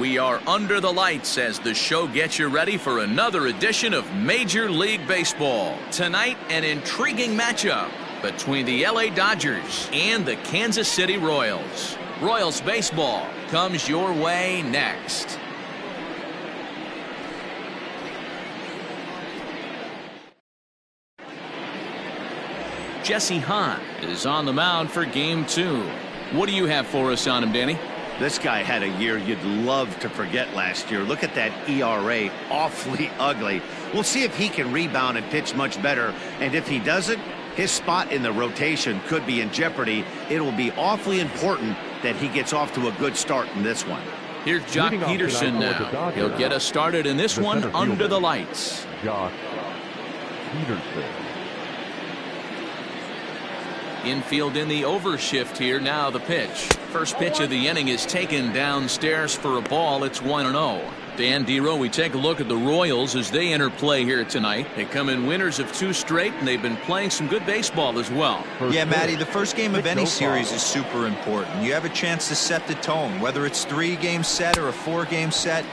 We are under the lights as the show gets you ready for another edition of Major League Baseball. Tonight, an intriguing matchup between the LA Dodgers and the Kansas City Royals. Royals baseball comes your way next. Jesse Hahn is on the mound for Game 2. What do you have for us on him, Danny? This guy had a year you'd love to forget last year. Look at that ERA, awfully ugly. We'll see if he can rebound and pitch much better. And if he doesn't, his spot in the rotation could be in jeopardy. It will be awfully important that he gets off to a good start in this one. Here's Jock Peterson now. He'll get us started in this one under the lights. Jock Peterson. Infield in the overshift here. Now the pitch. First pitch of the inning is taken downstairs for a ball. It's 1-0. Dan Dero, we take a look at the Royals as they enter play here tonight. They come in winners of 2 straight, and they've been playing some good baseball as well. Yeah, Matty, the first game of any series is super important. You have a chance to set the tone, whether it's 3-game set or a 4-game set.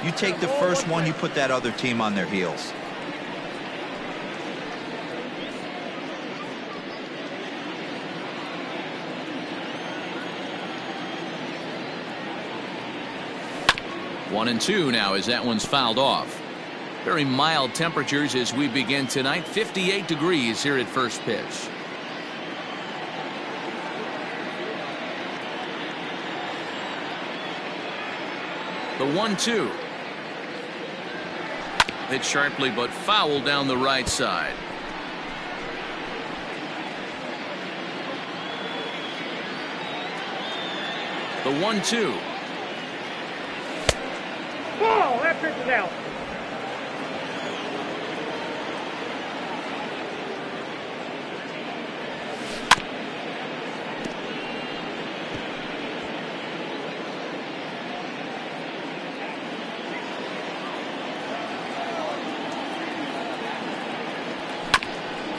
You take the first one, you put that other team on their heels. One and two now as that one's fouled off. Very mild temperatures as we begin tonight. 58 degrees here at first pitch. The 1-2. Hit sharply but foul down the right side. The 1-2. Ball, that pitch is out.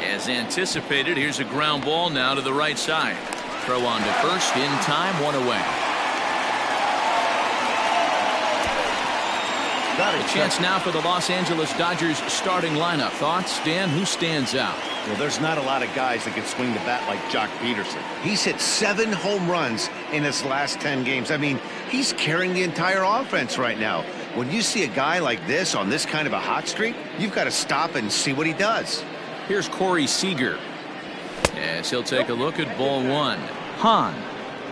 As anticipated, here's a ground ball now to the right side. Throw on to first in time, 1 away. A chance now for the Los Angeles Dodgers starting lineup. Thoughts, Dan? Who stands out? Well, there's not a lot of guys that can swing the bat like Jock Peterson. He's hit 7 home runs in his last 10 games. I mean, he's carrying the entire offense right now. When you see a guy like this on this kind of a hot streak, you've got to stop and see what he does. Here's Corey Seager as he'll take a look at ball 1. Hahn,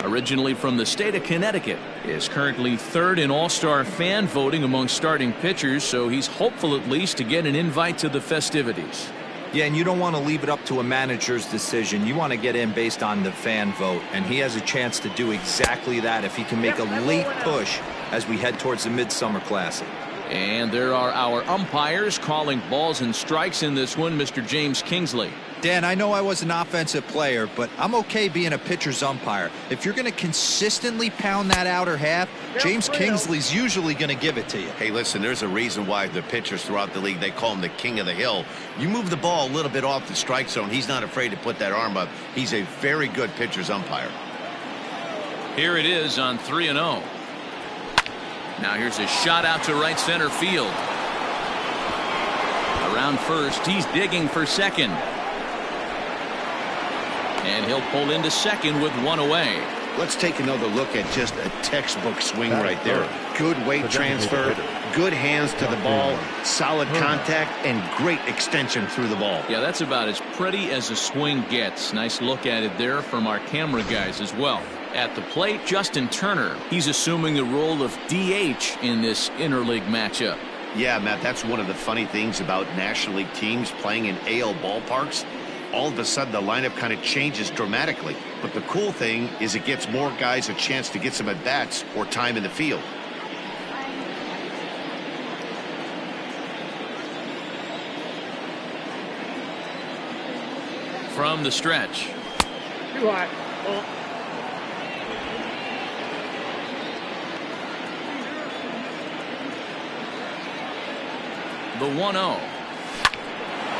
originally from the state of Connecticut, is currently 3rd in All-Star fan voting among starting pitchers, so he's hopeful at least to get an invite to the festivities. Yeah, and you don't want to leave it up to a manager's decision. You want to get in based on the fan vote, and he has a chance to do exactly that if he can make a late push as we head towards the Midsummer Classic. And there are our umpires calling balls and strikes in this one, Mr. James Kingsley. Dan, I know I was an offensive player, but I'm okay being a pitcher's umpire. If you're going to consistently pound that outer half, James Kingsley's usually going to give it to you. Hey, listen, there's a reason why the pitchers throughout the league, they call him the king of the hill. You move the ball a little bit off the strike zone, he's not afraid to put that arm up. He's a very good pitcher's umpire. Here it is on 3-0. Now here's a shot out to right center field. Around first, he's digging for second. And he'll pull into second with 1 away. Let's take another look at just a textbook swing right there. Good weight transfer, good hands to the ball, solid contact, and great extension through the ball. Yeah, that's about as pretty as a swing gets. Nice look at it there from our camera guys as well. At the plate, Justin Turner. He's assuming the role of DH in this interleague matchup. Yeah, Matt, that's one of the funny things about National League teams playing in AL ballparks. All of a sudden, the lineup kind of changes dramatically. But the cool thing is it gets more guys a chance to get some at-bats or time in the field. From the stretch. Too hot. The 1-0.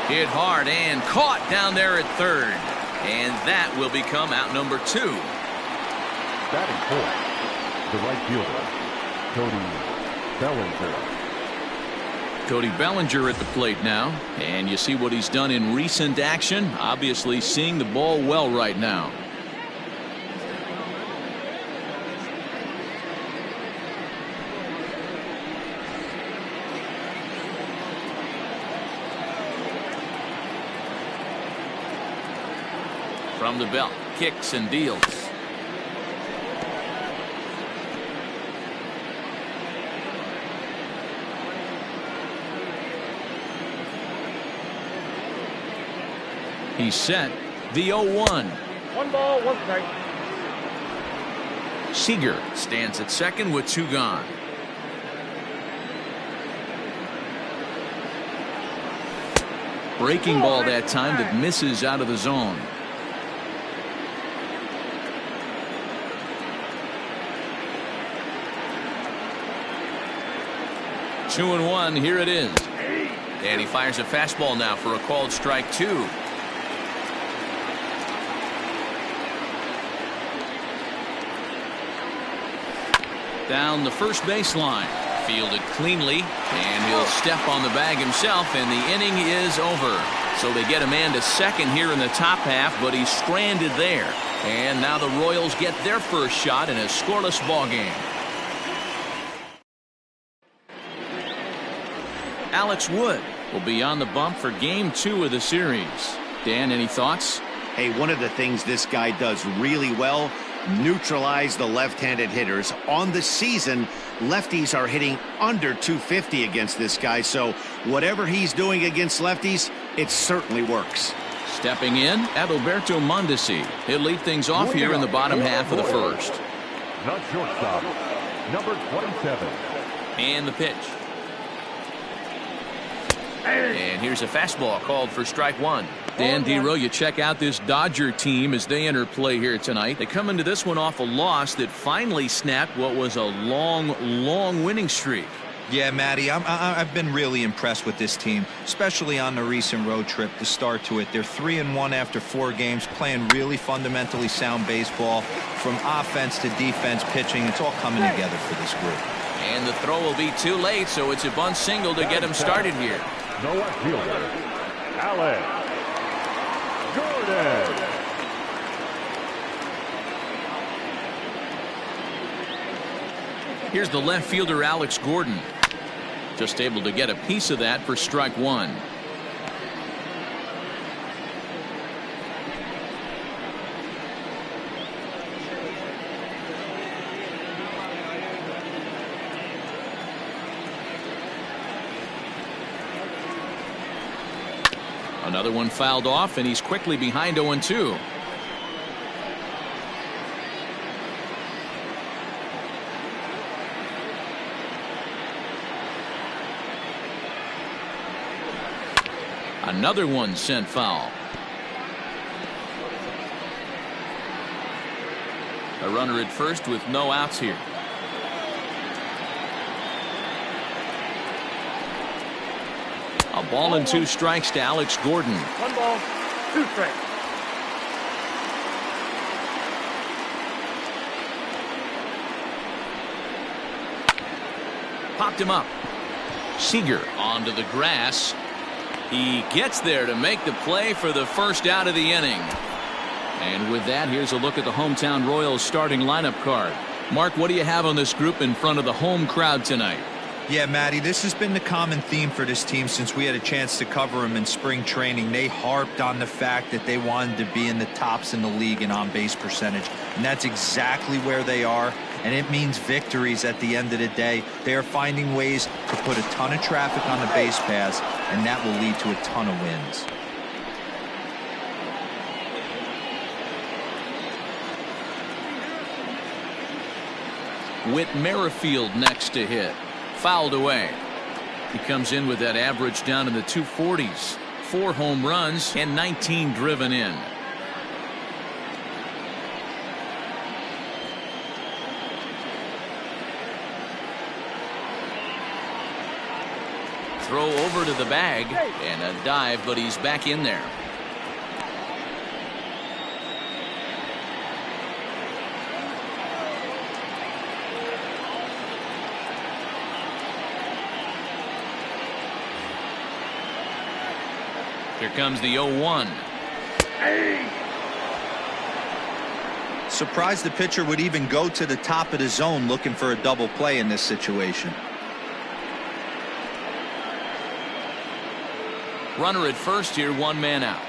Hit hard and caught down there at third. And that will become out number 2. Batting fourth, the right fielder, Cody Bellinger. Cody Bellinger at the plate now, and you see what he's done in recent action. Obviously seeing the ball well right now. From the belt, kicks and deals. He's set. The 0-1. 1 ball, 1 strike. Seager stands at second with 2 gone. Breaking ball that time that misses out of the zone. Two and 1. Here it is. And he fires a fastball now for a called strike 2. Down the first baseline. Fielded cleanly, and he'll step on the bag himself, and the inning is over. So they get a man to second here in the top half, but he's stranded there. And now the Royals get their first shot in a scoreless ball game. Alex Wood will be on the bump for game 2 of the series. Dan, any thoughts? Hey, one of the things this guy does really well, neutralize the left-handed hitters. On the season, lefties are hitting under 250 against this guy, so whatever he's doing against lefties, it certainly works. Stepping in, Adalberto Mondesi. He'll lead things off here in the bottom half of the first. Not shortstop, number 27. And the pitch. And here's a fastball called for strike 1. Dan Dero, you check out this Dodger team as they enter play here tonight. They come into this one off a loss that finally snapped what was a long winning streak. Yeah, Matty, I've been really impressed with this team, especially on the recent road trip, the start to it. They're 3-1 after 4 games, playing really fundamentally sound baseball. From offense to defense, pitching, it's all coming together for this group. And the throw will be too late, so it's a bunt single to get him started here. No fielder, Alex Gordon. Here's the left fielder, Alex Gordon. Just able to get a piece of that for strike 1. Another one fouled off, and he's quickly behind 0-2. Another one sent foul. A runner at first with no outs here. A ball and 2 strikes to Alex Gordon. 1 ball, 2 strikes. Popped him up. Seager onto the grass. He gets there to make the play for the first out of the inning. And with that, here's a look at the hometown Royals starting lineup card. Mark, what do you have on this group in front of the home crowd tonight? Yeah, Matty, this has been the common theme for this team since we had a chance to cover them in spring training. They harped on the fact that they wanted to be in the tops in the league in on-base percentage, and that's exactly where they are, and it means victories at the end of the day. They are finding ways to put a ton of traffic on the base paths, and that will lead to a ton of wins. Whit Merrifield next to hit. Fouled away. He comes in with that average down in the 240s. 4 home runs and 19 driven in. Throw over to the bag and a dive, but he's back in there. Here comes the 0-1. Surprised the pitcher would even go to the top of the zone looking for a double play in this situation. Runner at first here, 1 man out.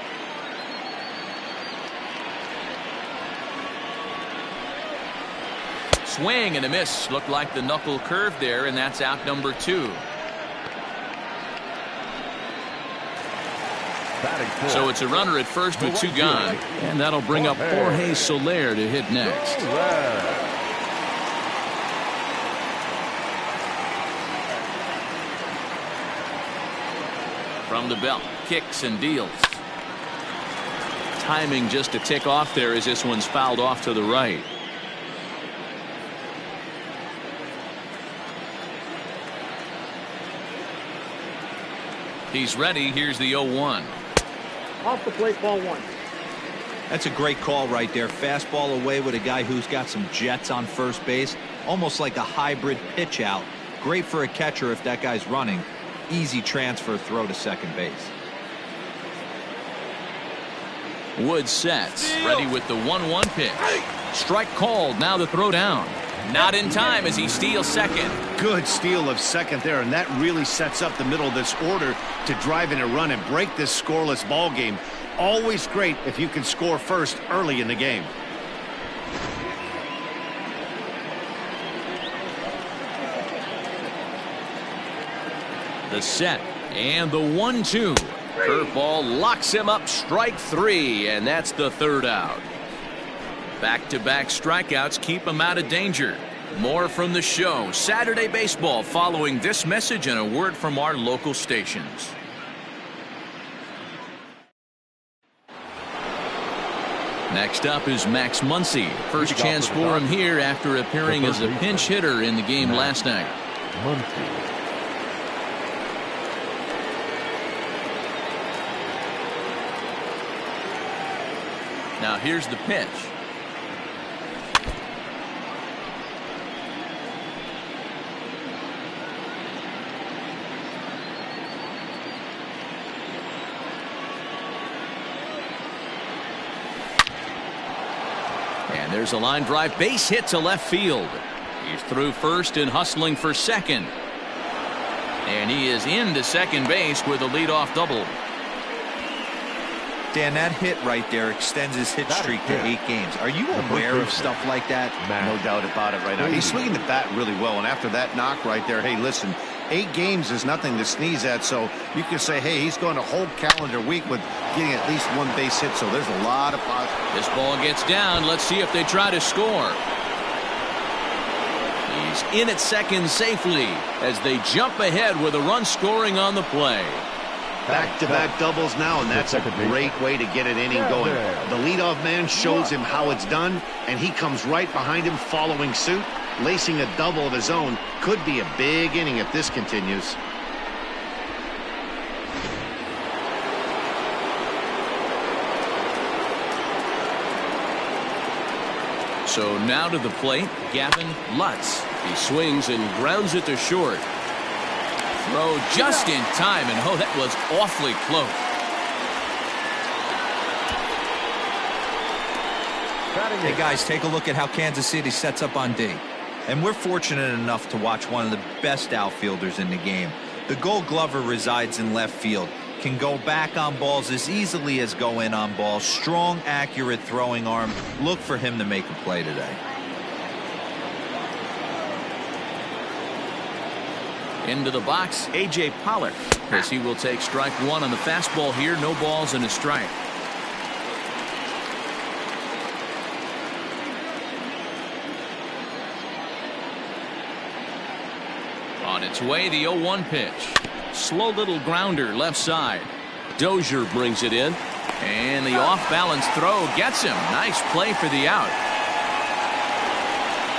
Swing and a miss. Looked like the knuckle curve there, and that's out number 2. So it's a runner at first with 2 gone, and that'll bring up Jorge Soler to hit next. From the belt, kicks and deals. Timing just a tick off there as this one's fouled off to the right. He's ready. Here's the 0-1. Off the plate, ball 1. That's a great call right there. Fastball away with a guy who's got some jets on first base. Almost like a hybrid pitch out. Great for a catcher if that guy's running. Easy transfer throw to second base. Wood sets. Ready with the 1-1 pitch. Strike called. Now the throw down. Not in time as he steals second. Good steal of second there, and that really sets up the middle of this order to drive in a run and break this scoreless ball game. Always great if you can score first early in the game. The set and the 1-2. Curveball locks him up. Strike 3, and that's the 3rd out. Back-to-back strikeouts keep him out of danger. More from the show. Saturday Baseball following this message and a word from our local stations. Next up is Max Muncy. First chance for him here after appearing as a pinch hitter in the game last night. Now here's the pitch. And there's a line drive base hit to left field. He's through first and hustling for second. And he is into second base with a leadoff double. Dan, that hit right there extends his hit streak to 8 games. Are you aware of stuff like that? No doubt about it right now. He's swinging the bat really well, and after that knock right there, hey, listen, 8 games is nothing to sneeze at, so you can say, hey, he's going a whole calendar week with getting at least 1 base hit, so there's a lot of positive. This ball gets down. Let's see if they try to score. He's in at second safely as they jump ahead with a run scoring on the play. Back-to-back doubles now, and that's a great way to get an inning going. The leadoff man shows him how it's done, and he comes right behind him following suit. Lacing a double of his own could be a big inning if this continues. So now to the plate, Gavin Lutz. He swings and grounds it to short. Throw just in time, and oh, that was awfully close. Hey guys, take a look at how Kansas City sets up on D. And we're fortunate enough to watch one of the best outfielders in the game. The Gold Glover resides in left field. Can go back on balls as easily as go in on balls. Strong, accurate throwing arm. Look for him to make a play today. Into the box, A.J. Pollard, as he will take strike 1 on the fastball here. No balls and a strike. On its way, the 0-1 pitch. Slow little grounder left side. Dozier brings it in. And the off-balance throw gets him. Nice play for the out.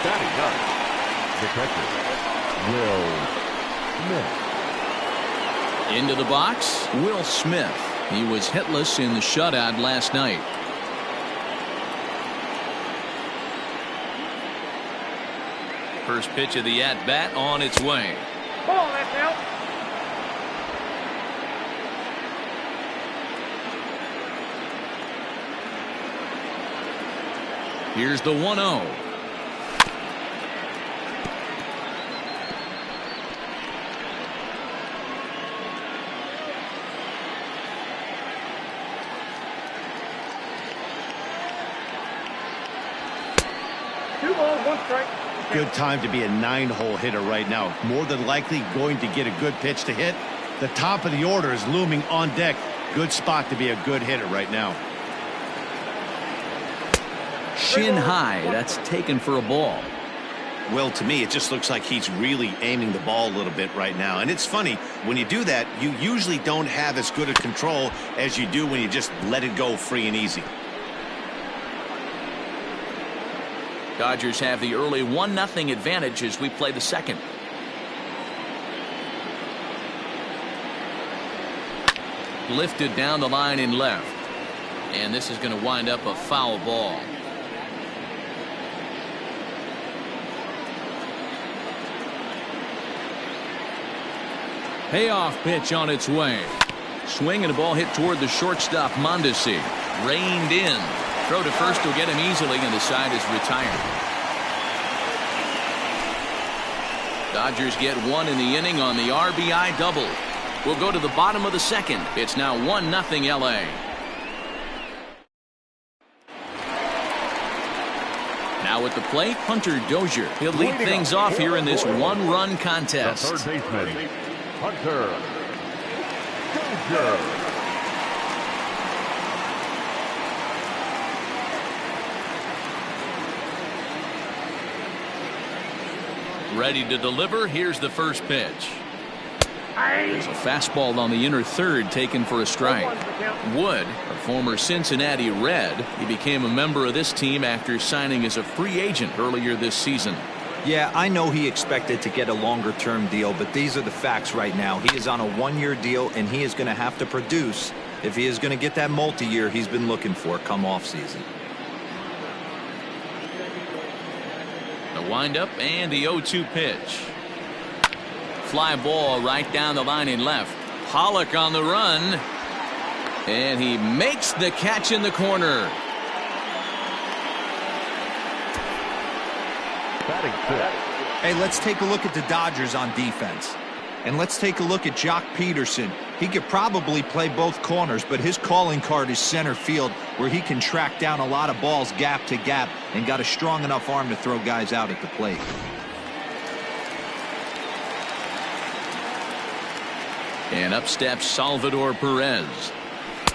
Batting up, the catcher, Will Smith. Into the box, Will Smith. He was hitless in the shutout last night. First pitch of the at-bat on its way. Ball, that's out. Here's the 1-0. Two balls, one strike. Good time to be a 9-hole hitter right now. More than likely going to get a good pitch to hit. The top of the order is looming on deck. Good spot to be a good hitter right now. Shin high. That's taken for a ball. Well, to me, it just looks like he's really aiming the ball a little bit right now. And it's funny, when you do that, you usually don't have as good a control as you do when you just let it go free and easy. Dodgers have the early 1-0 advantage as we play the second. Lifted down the line in left. And this is going to wind up a foul ball. Payoff pitch on its way. Swing and a ball hit toward the shortstop, Mondesi. Reined in. Throw to first will get him easily, and the side is retired. Dodgers get one in the inning on the RBI double. We'll go to the bottom of the second. It's now 1-0 LA. Now at the plate, Hunter Dozier. He'll lead things off here in this one-run contest. The third baseman, Hunter Dozier. Ready to deliver. Here's the first pitch. There's a fastball on the inner third taken for a strike. Wood, a former Cincinnati Red, he became a member of this team after signing as a free agent earlier this season. Yeah, I know he expected to get a longer-term deal, but these are the facts right now. He is on a one-year deal, and he is going to have to produce if he is going to get that multi-year he's been looking for come off-season. The windup and the 0-2 pitch. Fly ball right down the line in left. Pollock on the run. And he makes the catch in the corner. Hey, let's take a look at the Dodgers on defense. And let's take a look at Jock Peterson. He could probably play both corners, but his calling card is center field, where he can track down a lot of balls gap to gap and got a strong enough arm to throw guys out at the plate. And up steps Salvador Perez,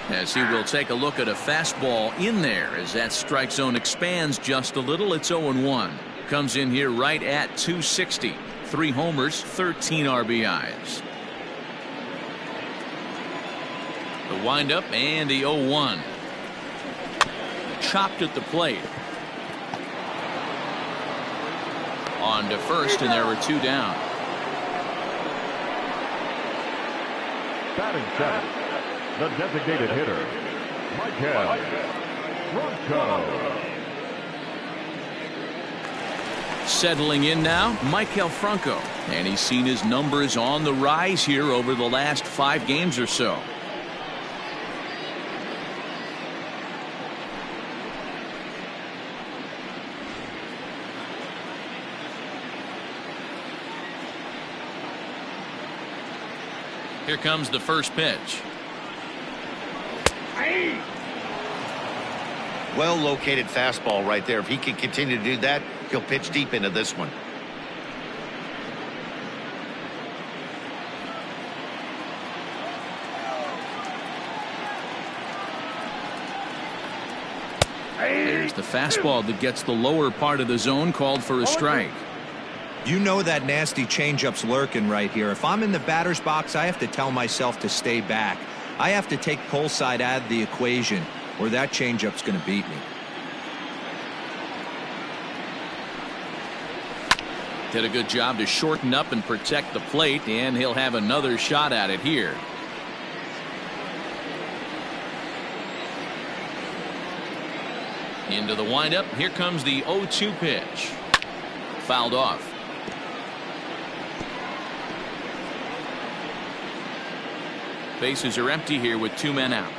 as he will take a look at a fastball in there as that strike zone expands just a little. It's 0-1. Comes in here right at 260. 3 homers, 13 RBIs. The windup and the 0-1. Chopped at the plate. On to first, and there were 2 down. Batting seventh, the designated hitter, Michael Franco. Settling in now, Michael Franco, and he's seen his numbers on the rise here over the last 5 games or so. Here comes the first pitch. Well located fastball right there. If he can continue to do that, he'll pitch deep into this one. There's the fastball that gets the lower part of the zone, called for a strike. You know that nasty changeup's lurking right here. If I'm in the batter's box, I have to tell myself to stay back. I have to take pull side out of the equation, or that changeup's going to beat me. Did a good job to shorten up and protect the plate, and he'll have another shot at it here. Into the windup. Here comes the 0-2 pitch. Fouled off. Bases are empty here with 2 men out.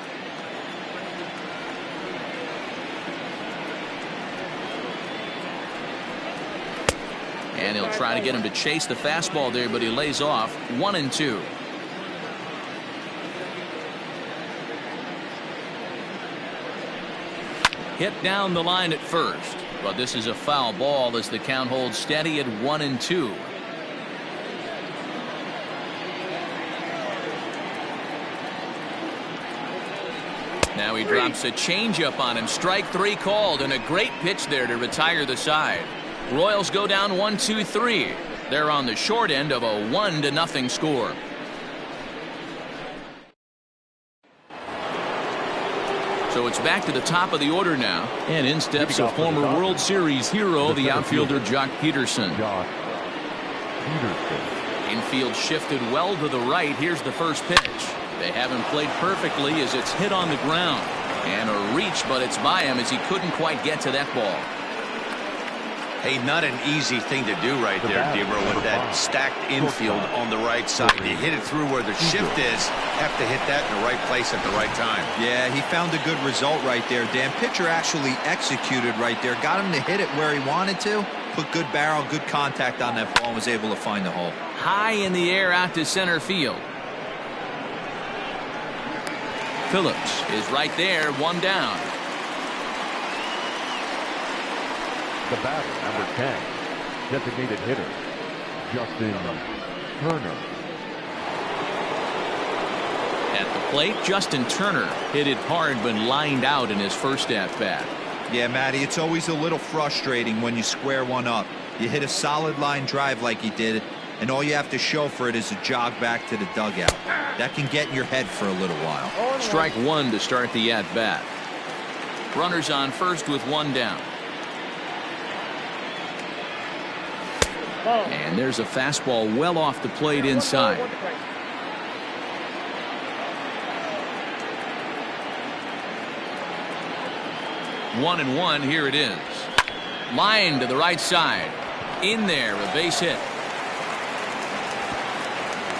And he'll try to get him to chase the fastball there, but he lays off 1-2. Hit down the line at first, but this is a foul ball as the count holds steady at 1-2. Now he drops a changeup on him. Strike 3 called, and a great pitch there to retire the side. Royals go down 1-2-3. They're on the short end of a 1-0 score. So it's back to the top of the order now, and in steps a former World Series hero, the outfielder Jock Peterson. Infield shifted well to the right. Here's the first pitch. They haven't played perfectly as it's hit on the ground. And a reach, but it's by him as he couldn't quite get to that ball. Hey, not an easy thing to do right there, Debra, with that stacked infield on the right side. You hit it through where the shift is, have to hit that in the right place at the right time. Yeah, he found a good result right there, Dan. Pitcher actually executed right there. Got him to hit it where he wanted to. Put good barrel, good contact on that ball, and was able to find the hole. High in the air out to center field. Phillips is right there, 1 down. The batter, number 10, designated hitter, Justin Turner. At the plate, Justin Turner hit it hard but lined out in his first at-bat. Yeah, Matty, it's always a little frustrating when you square one up. You hit a solid line drive like he did, and all you have to show for it is a jog back to the dugout. That can get in your head for a little while. Strike 1 to start the at-bat. Runners on first with 1 down. And there's a fastball well off the plate inside. One and one, here it is. Line to the right side. In there, a base hit.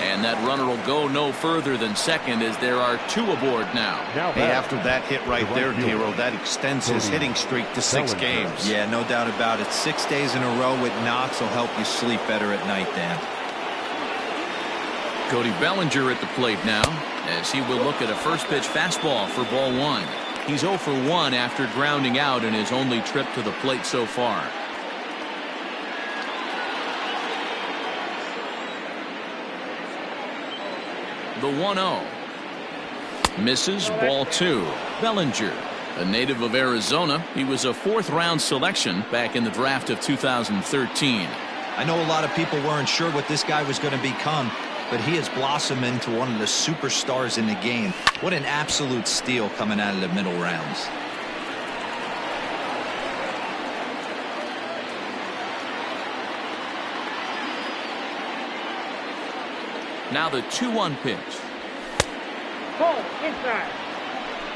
And that runner will go no further than second as there are 2 aboard now. Hey, after that hit right there, Tiro, that extends his hitting streak to 6 games. Yeah, no doubt about it. 6 days in a row with knocks will help you sleep better at night, Dan. Cody Bellinger at the plate now as he will look at a first pitch fastball for ball 1. He's 0 for 1 after grounding out in his only trip to the plate so far. The 1-0. Misses, ball 2. Bellinger, a native of Arizona. He was a 4th-round selection back in the draft of 2013. I know a lot of people weren't sure what this guy was going to become, but he has blossomed into one of the superstars in the game. What an absolute steal coming out of the middle rounds. Now the 2-1 pitch. Ball inside.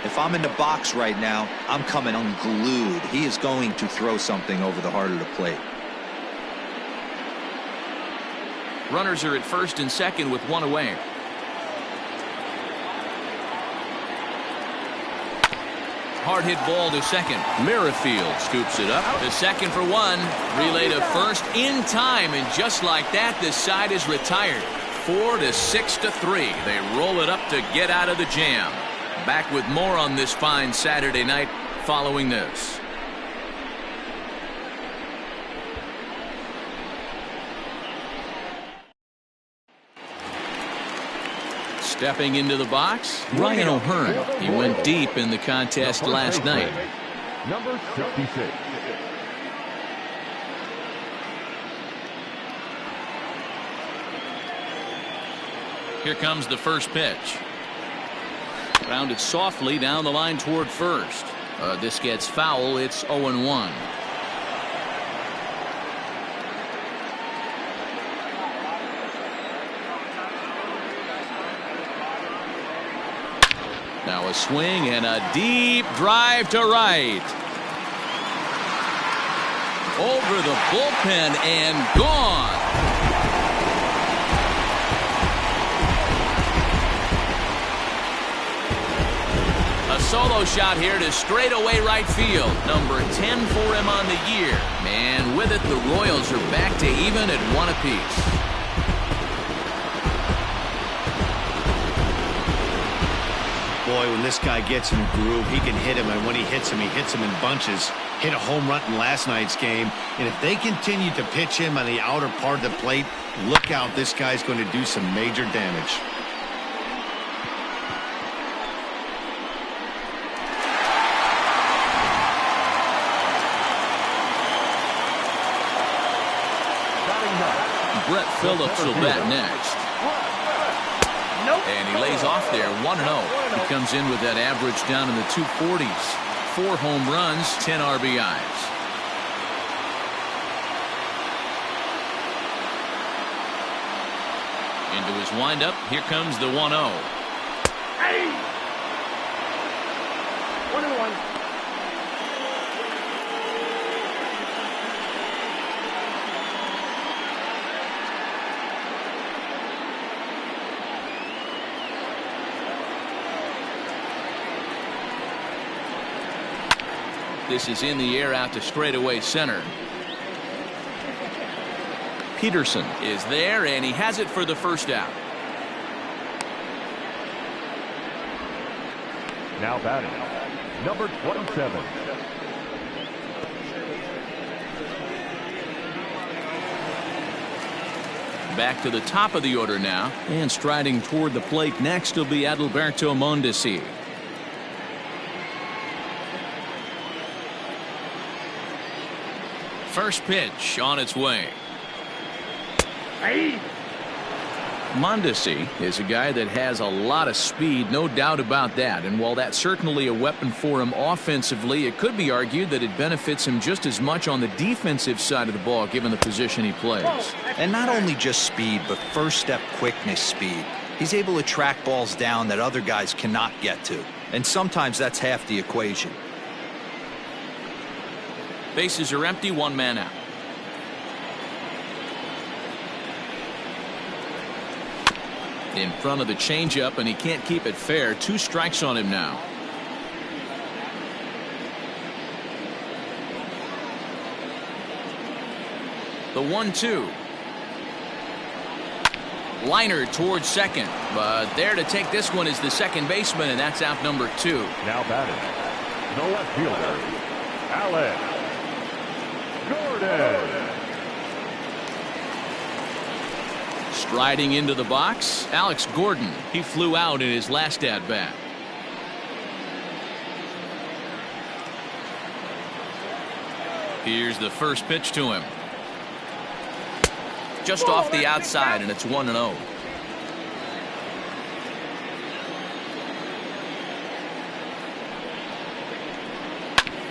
If I'm in the box right now, I'm coming unglued. He is going to throw something over the heart of the plate. Runners are at first and second with 1 away. Hard hit ball to second. Merrifield scoops it up to second for 1. Relay to first in time, and just like that, this side is retired. 4-6-3. They roll it up to get out of the jam. Back with more on this fine Saturday night following this. Stepping into the box, Ryan O'Hearn. He went deep in the contest last night. Number 66. Here comes the first pitch. Grounded softly down the line toward first. This gets foul. It's 0-1. Now a swing and a deep drive to right. Over the bullpen and gone. A solo shot here to straightaway right field. Number 10 for him on the year. And with it, the Royals are back to even at 1 apiece. Boy, when this guy gets in a groove, he can hit him, and when he hits him in bunches. Hit a home run in last night's game, and if they continue to pitch him on the outer part of the plate, look out, this guy's going to do some major damage. Brett Phillips will bat next. And he lays off there, 1-0. He comes in with that average down in the 240s. 4 home runs, 10 RBIs. Into his windup, here comes the 1-0. Hey! 1-1. This is in the air out to straightaway center. Peterson is there, and he has it for the first out. Now batting, number 27. Back to the top of the order now, and striding toward the plate next will be Adalberto Mondesi. First pitch on its way. Hey! Mondesi is a guy that has a lot of speed, no doubt about that. And while that's certainly a weapon for him offensively, it could be argued that it benefits him just as much on the defensive side of the ball, given the position he plays. And not only just speed, but first step quickness speed. He's able to track balls down that other guys cannot get to. And sometimes that's half the equation. Bases are empty, 1 man out. In front of the changeup, and he can't keep it fair. 2 strikes on him now. The 1-2. Liner towards second, but there to take this one is the second baseman, and that's out number 2. Now batting, the left fielder, Alex Gordon. Striding into the box, Alex Gordon. He flew out in his last at bat. Here's the first pitch to him. Just off the outside, and it's 1-0.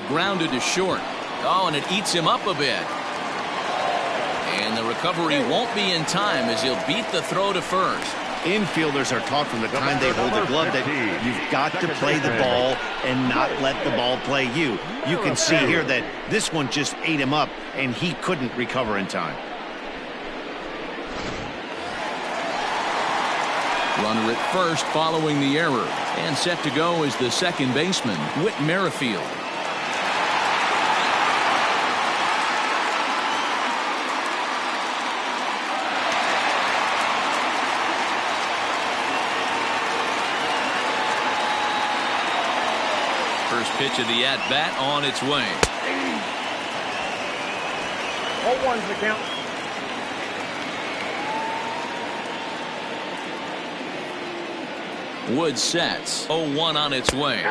Grounded to short. Oh, and it eats him up a bit. And the recovery won't be in time as he'll beat the throw to first. Infielders are taught from the time they hold the glove that you've got to play the ball and not let the ball play you. You can see here that this one just ate him up, and he couldn't recover in time. Runner at first following the error. And set to go is the second baseman, Whit Merrifield. First pitch of the at-bat on its way. 0-1's the count. Wood sets. 0-1 on its way.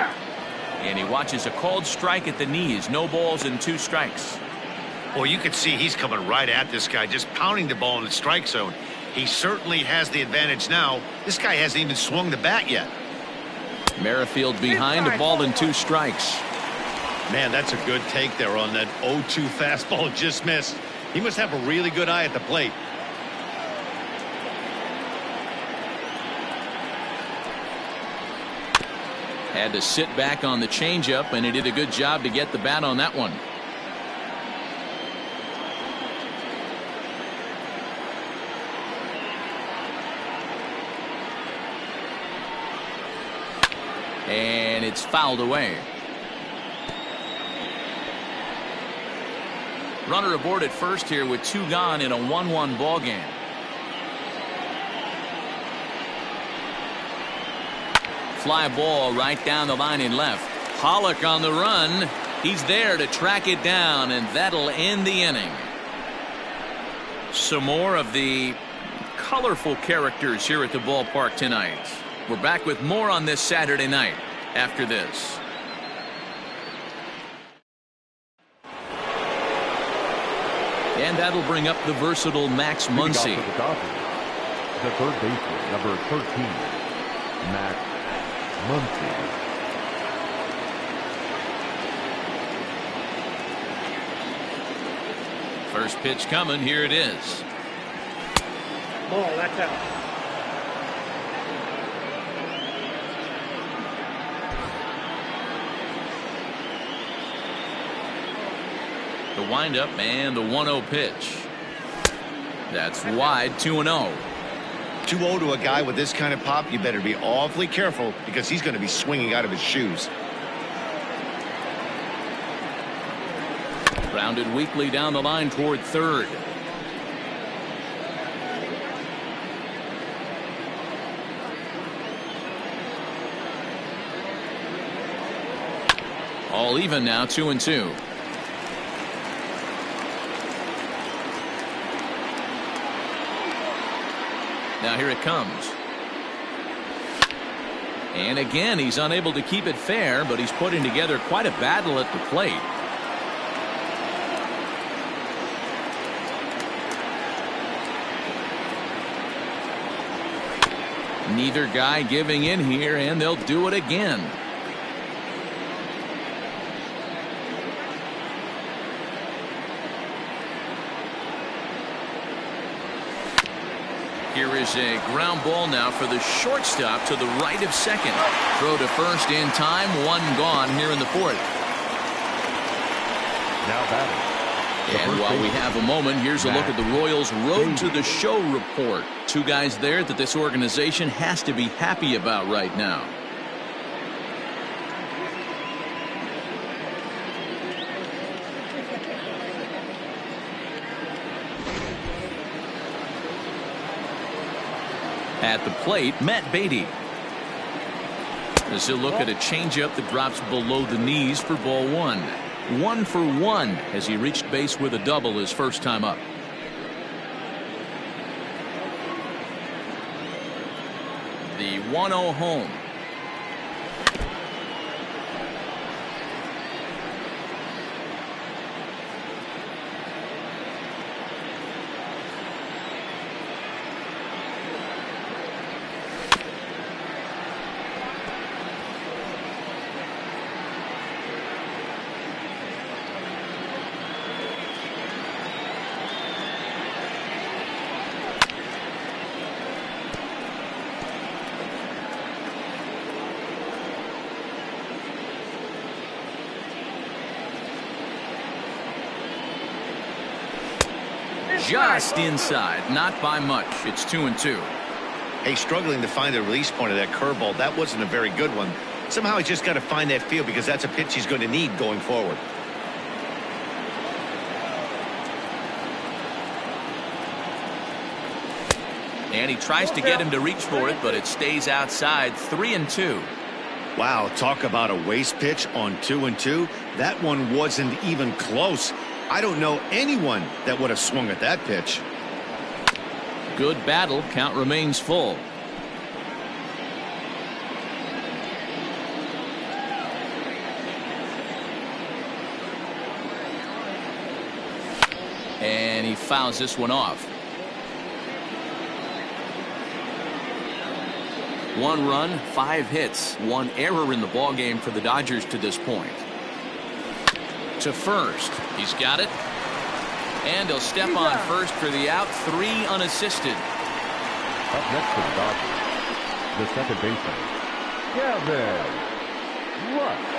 And he watches a called strike at the knees. No balls and 2 strikes. Well, you can see he's coming right at this guy, just pounding the ball in the strike zone. He certainly has the advantage now. This guy hasn't even swung the bat yet. Merrifield behind, a ball and 2 strikes. Man, that's a good take there on that 0-2 fastball, just missed. He must have a really good eye at the plate. Had to sit back on the changeup, and he did a good job to get the bat on that one. And And it's fouled away. Runner aboard at first here with 2 gone in a 1-1 ball game. Fly ball right down the line in left. Pollock on the run. He's there to track it down, and that'll end the inning. Some more of the colorful characters here at the ballpark tonight. We're back with more on this Saturday night after this. And that'll bring up the versatile Max Muncy. The third baseman, number 13, Max Muncy. First pitch coming. Here it is. Ball, that's out. The windup and the 1-0 pitch. That's wide. 2-0. 2-0 to a guy with this kind of pop. You better be awfully careful because he's going to be swinging out of his shoes. Grounded weakly down the line toward third. All even now. 2-2. Now here it comes. And again, he's unable to keep it fair, but he's putting together quite a battle at the plate. Neither guy giving in here, and they'll do it again. Here is a ground ball now for the shortstop to the right of second. Throw to first in time. 1 gone here in the 4th. Now batting. And while we have a moment, here's a look at the Royals' Road to the Show report. 2 guys there that this organization has to be happy about right now. At the plate, Matt Beatty. As he'll look at a changeup that drops below the knees for ball 1. 1 for 1 as he reached base with a double his first time up. The 1-0 home. Just inside, not by much. It's 2-2. Hey, struggling to find the release point of that curveball. That wasn't a very good one. Somehow he's just got to find that feel because that's a pitch he's going to need going forward. And he tries to get him to reach for it, but it stays outside. 3-2. Wow, talk about a waste pitch on 2-2. That one wasn't even close. I don't know anyone that would have swung at that pitch. Good battle. Count remains full. And he fouls this one off. 1 run, 5 hits, 1 error in the ballgame for the Dodgers to this point. To first. He's got it. And he'll step on first for the out. 3 unassisted. Up next for the Dodgers, the second baseman, Gavin Lutz.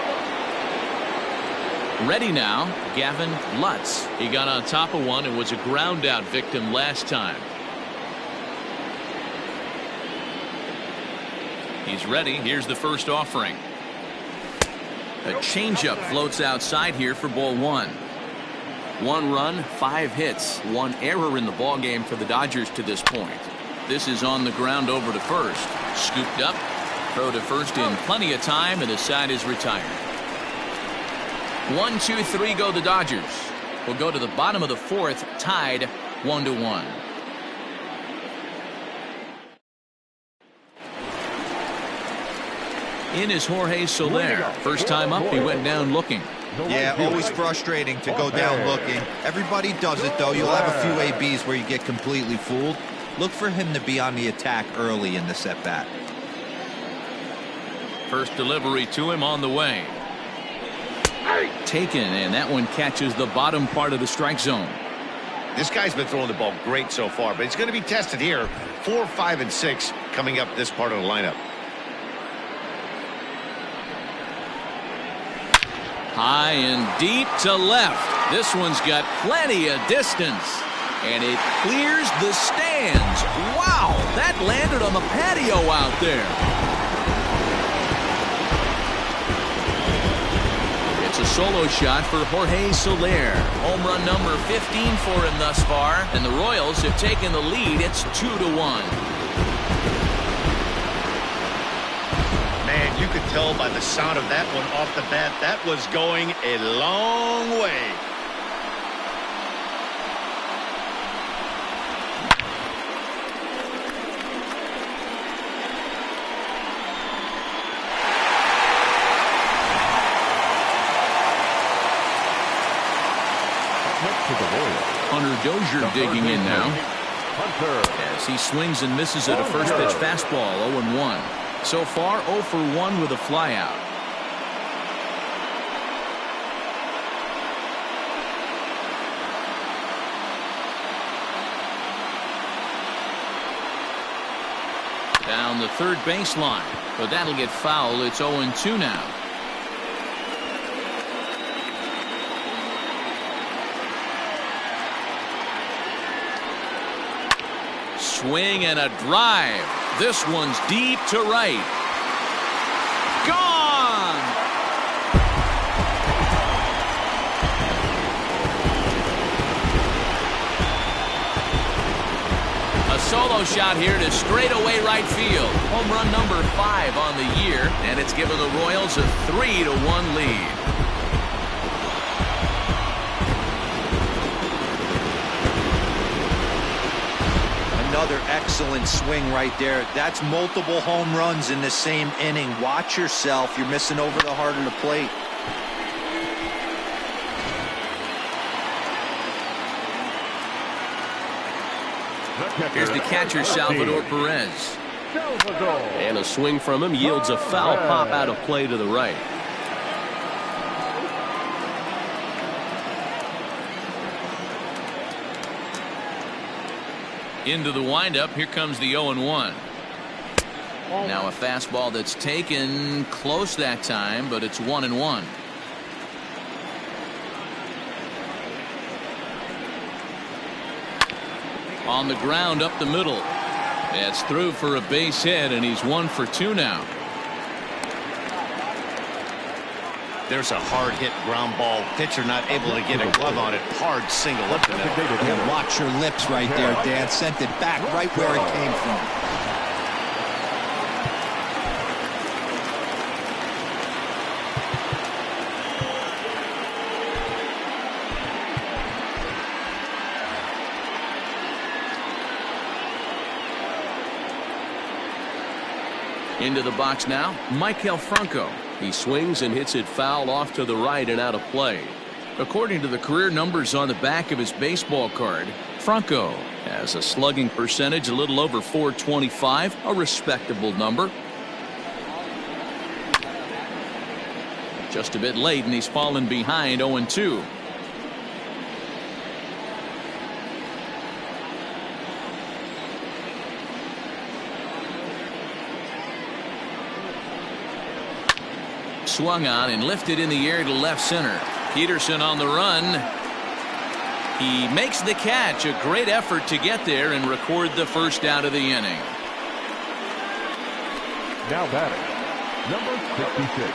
Ready now, Gavin Lutz. He got on top of one and was a ground out victim last time. He's ready. Here's the first offering. A changeup floats outside here for ball one. 1 run, 5 hits, 1 error in the ball game for the Dodgers to this point. This is on the ground over to first. Scooped up. Throw to first in plenty of time, and the side is retired. 1, 2, 3 go the Dodgers. We'll go to the bottom of the 4th, tied 1-1. In is Jorge Soler. First time up, he went down looking. Yeah, always frustrating to go down looking. Everybody does it, though. You'll have a few ABs where you get completely fooled. Look for him to be on the attack early in the at-bat. First delivery to him on the way. Taken, and that one catches the bottom part of the strike zone. This guy's been throwing the ball great so far, but he's going to be tested here. 4, 5, and 6 coming up this part of the lineup. High and deep to left. This one's got plenty of distance. And it clears the stands. Wow, that landed on the patio out there. It's a solo shot for Jorge Soler. Home run number 15 for him thus far. And the Royals have taken the lead. It's 2-1. Man, you could tell by the sound of that one off the bat, that was going a long way. Hunter Dozier digging in now. As he swings and misses at a first pitch fastball. 0-1. So far 0 for 1 with a flyout. Down the third baseline, but that'll get foul. It's 0-2 now. Swing and a drive. This one's deep to right. Gone! A solo shot here to straightaway right field. Home run number 5 on the year, and it's given the Royals a 3-1 lead. Another excellent swing right there. That's multiple home runs in the same inning. Watch yourself. You're missing over the heart of the plate. Here's the catcher, Salvador Perez. And a swing from him yields a foul pop out of play to the right. Into the windup. Here comes the 0-1. Now a fastball that's taken close that time, but it's 1-1. On the ground up the middle. It's through for a base hit, and he's 1 for 2 now. There's a hard hit ground ball. Pitcher not able to get a glove on it. Hard single up the middle. Yeah, watch your lips right there, Dan. Sent it back right where it came from. Into the box now, Maikel Franco. He swings and hits it foul off to the right and out of play. According to the career numbers on the back of his baseball card, Franco has a slugging percentage a little over .425, a respectable number. Just a bit late, and he's fallen behind 0-2. Swung on and lifted in the air to left center. Peterson on the run. He makes the catch. A great effort to get there and record the first out of the inning. Now batting, number 56.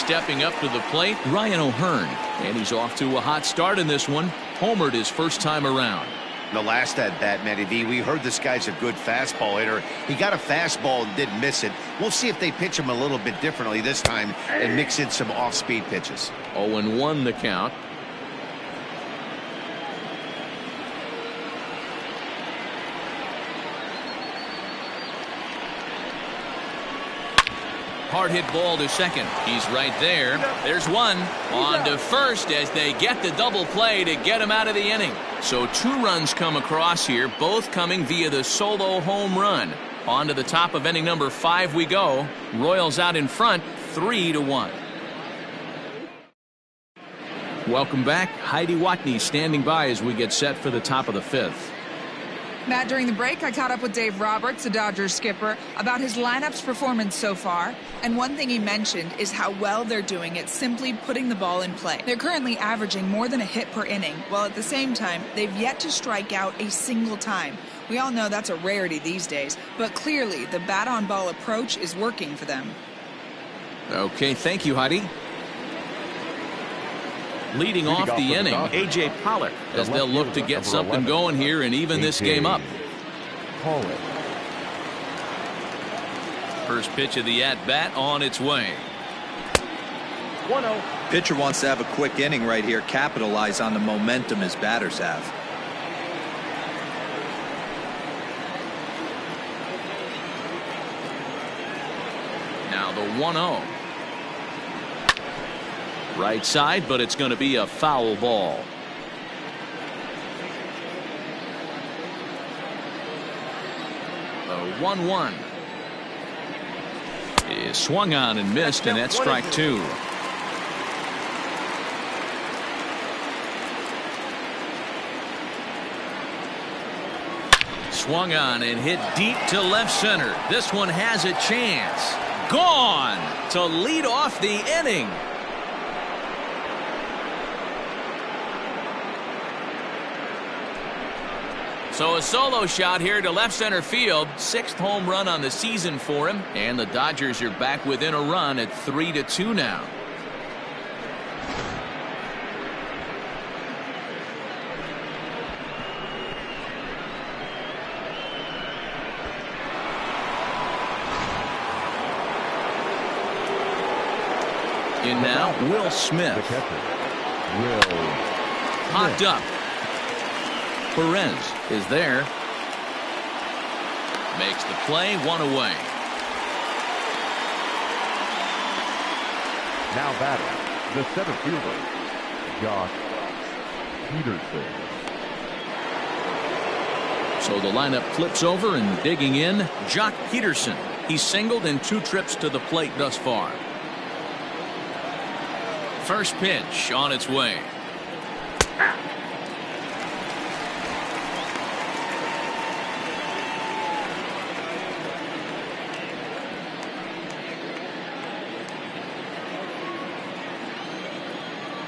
Stepping up to the plate, Ryan O'Hearn. And he's off to a hot start in this one. Homered his first time around. The last at bat, Matty V, we heard this guy's a good fastball hitter. He got a fastball and didn't miss it. We'll see if they pitch him a little bit differently this time and mix in some off-speed pitches. 0-1 the count. Hard hit ball to second. He's right there. There's one. On to first as they get the double play to get him out of the inning. So 2 runs come across here, both coming via the solo home run. On to the top of inning number 5 we go. Royals out in front, 3-1. Welcome back. Heidi Watney standing by as we get set for the top of the 5th. Matt, during the break, I caught up with Dave Roberts, the Dodgers skipper, about his lineup's performance so far. And one thing he mentioned is how well they're doing at simply putting the ball in play. They're currently averaging more than a hit per inning, while at the same time, they've yet to strike out a single time. We all know that's a rarity these days, but clearly the bat-on-ball approach is working for them. Okay, thank you, Heidi. Leading off the inning, A.J. Pollock, as they'll look to get something going here and even this game up. First pitch of the at-bat on its way. 1-0. Pitcher wants to have a quick inning right here, capitalize on the momentum his batters have. Now the 1-0. Right side, but it's going to be a foul ball. The 1-1 is swung on and missed, and that's strike 2. Swung on and hit deep to left center. This one has a chance. Gone to lead off the inning. So a solo shot here to left center field. 6th home run on the season for him. And the Dodgers are back within a run at 3-2 now. In now, Will Smith. Popped up. Perez is there. Makes the play, 1 away. Now batting, the center fielder, Josh Peterson. So the lineup flips over and digging in, Jock Peterson. He's singled in 2 trips to the plate thus far. First pitch on its way.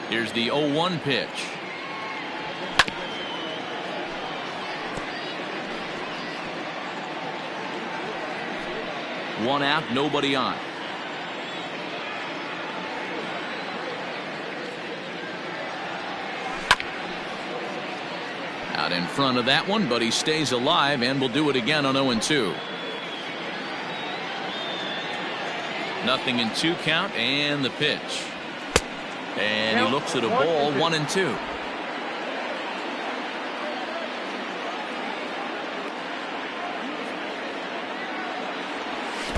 Here's the 0-1 pitch. One out, nobody on. Out in front of that one, but he stays alive and will do it again on 0-2. Nothing in 2 count, and the pitch. And he looks at a ball, 1-2.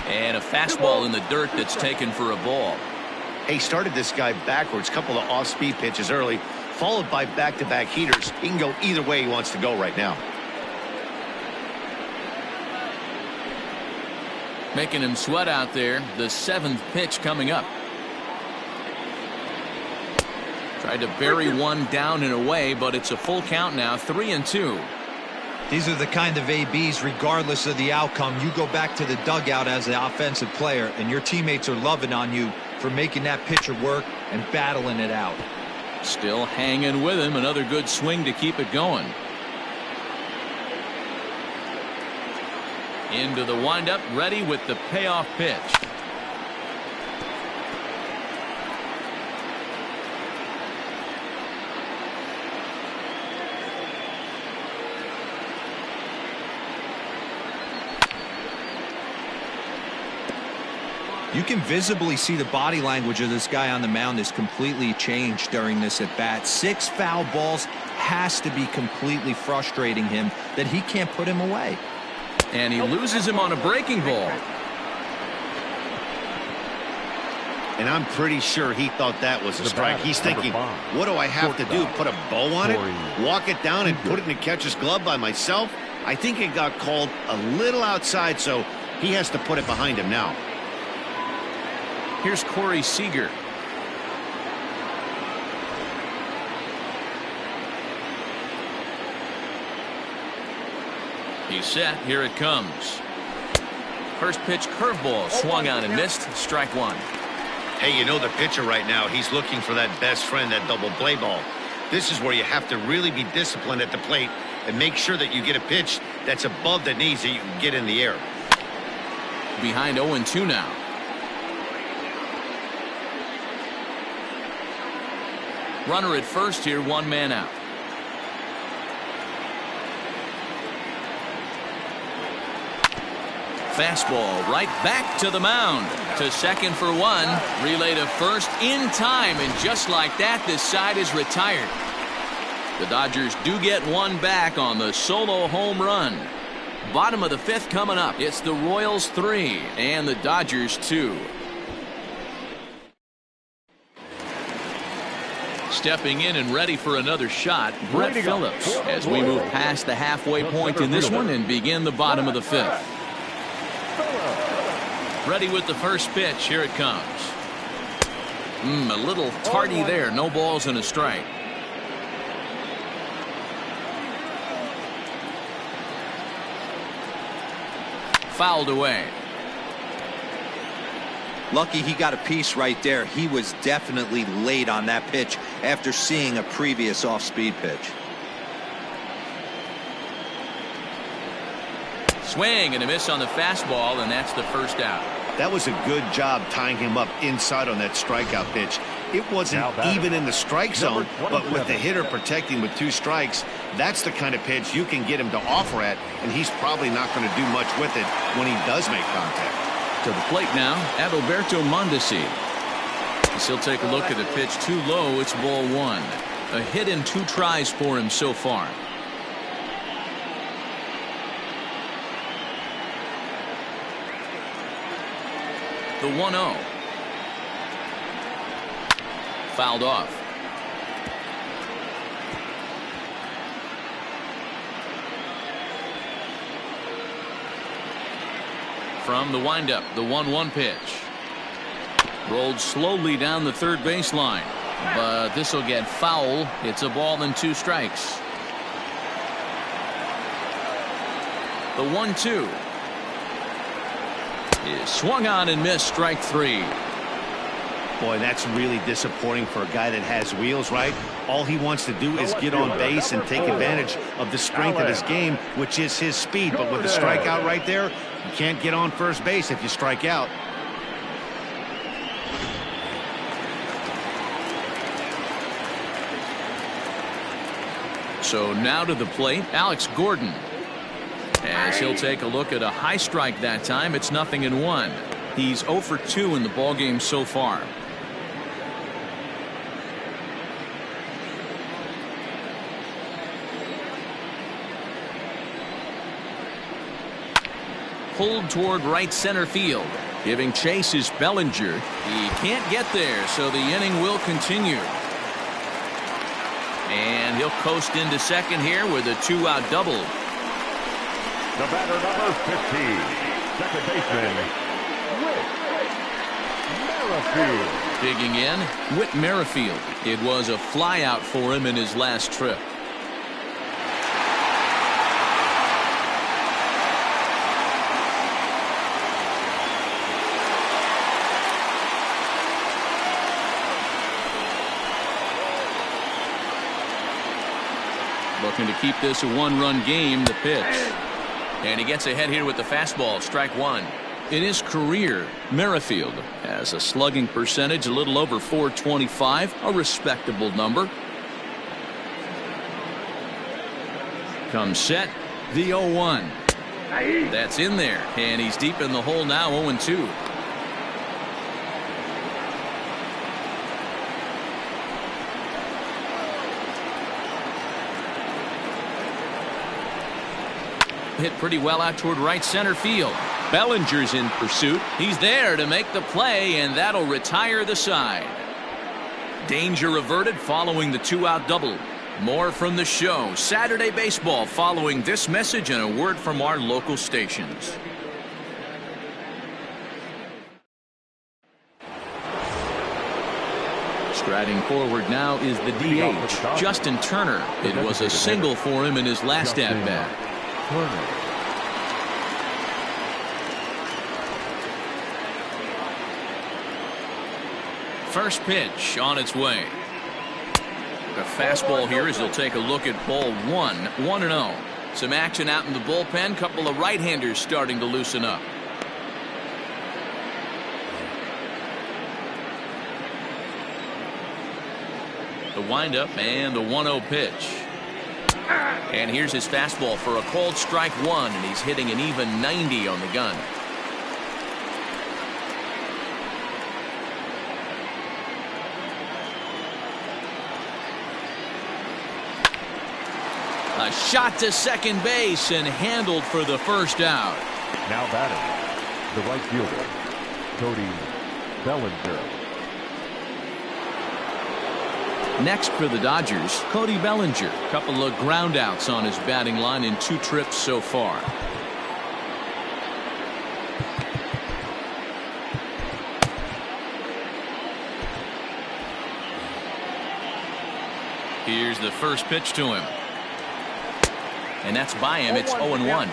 And a fastball in the dirt that's taken for a ball. He started this guy backwards, couple of off-speed pitches early, followed by back-to-back heaters. He can go either way he wants to go right now. Making him sweat out there. The 7th pitch coming up. Tried to bury one down and away, but it's a full count now, 3-2. These are the kind of ABs, regardless of the outcome, you go back to the dugout as the offensive player, and your teammates are loving on you for making that pitcher work and battling it out. Still hanging with him. Another good swing to keep it going. Into the windup, ready with the payoff pitch. You can visibly see the body language of this guy on the mound is completely changed during this at bat. 6 foul balls has to be completely frustrating him that he can't put him away. And he loses him on a breaking ball. And I'm pretty sure he thought that was a strike. He's thinking, what do I have to do? Put a bow on it? Walk it down and put it in the catcher's glove by myself? I think it got called a little outside, so he has to put it behind him now. Here's Corey Seager. He's set. Here it comes. First pitch curveball swung on and missed. Strike one. Hey, you know the pitcher right now, he's looking for that best friend, that double play ball. This is where you have to really be disciplined at the plate and make sure that you get a pitch that's above the knees that you can get in the air. Behind 0-2 now. Runner at first here, 1 man out. Fastball right back to the mound. To second for 1. Relay to first in time. And just like that, this side is retired. The Dodgers do get 1 back on the solo home run. Bottom of the 5th coming up. It's the Royals 3 and the Dodgers 2. Stepping in and ready for another shot, Brett Phillips, as we move past the halfway point in this one and begin the bottom of the 5th. Ready with the first pitch. Here it comes. A little tardy there. No balls and a strike. Fouled away. Lucky he got a piece right there. He was definitely late on that pitch after seeing a previous off-speed pitch. Swing and a miss on the fastball, and that's the first out. That was a good job tying him up inside on that strikeout pitch. It wasn't even in the strike zone, but with the hitter protecting with 2 strikes, that's the kind of pitch you can get him to offer at, and he's probably not going to do much with it when he does make contact. To the plate now, Adalberto Mondesi. As he'll take a look at a pitch too low. It's ball 1. A hit in 2 tries for him so far. The 1-0. Fouled off. From the windup, the 1-1 pitch. Rolled slowly down the third baseline, but this will get foul. It's a ball and 2 strikes. The 1-2 is swung on and missed. Strike 3. Boy, that's really disappointing for a guy that has wheels, right? All he wants to do is get on base and take advantage of the strength of his game, which is his speed. But with a strikeout right there, you can't get on first base if you strike out. So now to the plate, Alex Gordon. As he'll take a look at a high strike that time. It's 0-1. He's 0 for 2 in the ballgame so far. Pulled toward right center field. Giving chase is Bellinger. He can't get there, so the inning will continue. And he'll coast into second here with a 2-out double. The batter, number 15, second baseman, Whit Merrifield. Digging in, Whit Merrifield. It was a flyout for him in his last trip. Looking to keep this a 1-run game. The pitch. And he gets ahead here with the fastball. Strike 1. In his career, Merrifield has a slugging percentage a little over .425, a respectable number. Comes set, the 0-1. That's in there, and he's deep in the hole now, 0-2. hit pretty well out toward right center field. Bellinger's in pursuit. He's there to make the play, and that'll retire the side. Danger averted following the 2-out double. More from the show Saturday Baseball following this message and a word from our local stations. Striding forward now is the DH, Justin Turner. It was a single for him in his last at-bat. First pitch on its way. A fastball here as he'll take a look at ball 1, 1-0. Some action out in the bullpen. Couple of right-handers starting to loosen up. The windup and the 1-0 pitch. And here's his fastball for a called strike 1, and he's hitting an even 90 on the gun. A shot to second base and handled for the first out. Now batting, the right fielder, Cody Bellinger. Next for the Dodgers, Cody Bellinger. Couple of groundouts on his batting line in 2 trips so far. Here's the first pitch to him. And that's by him. It's 0-1.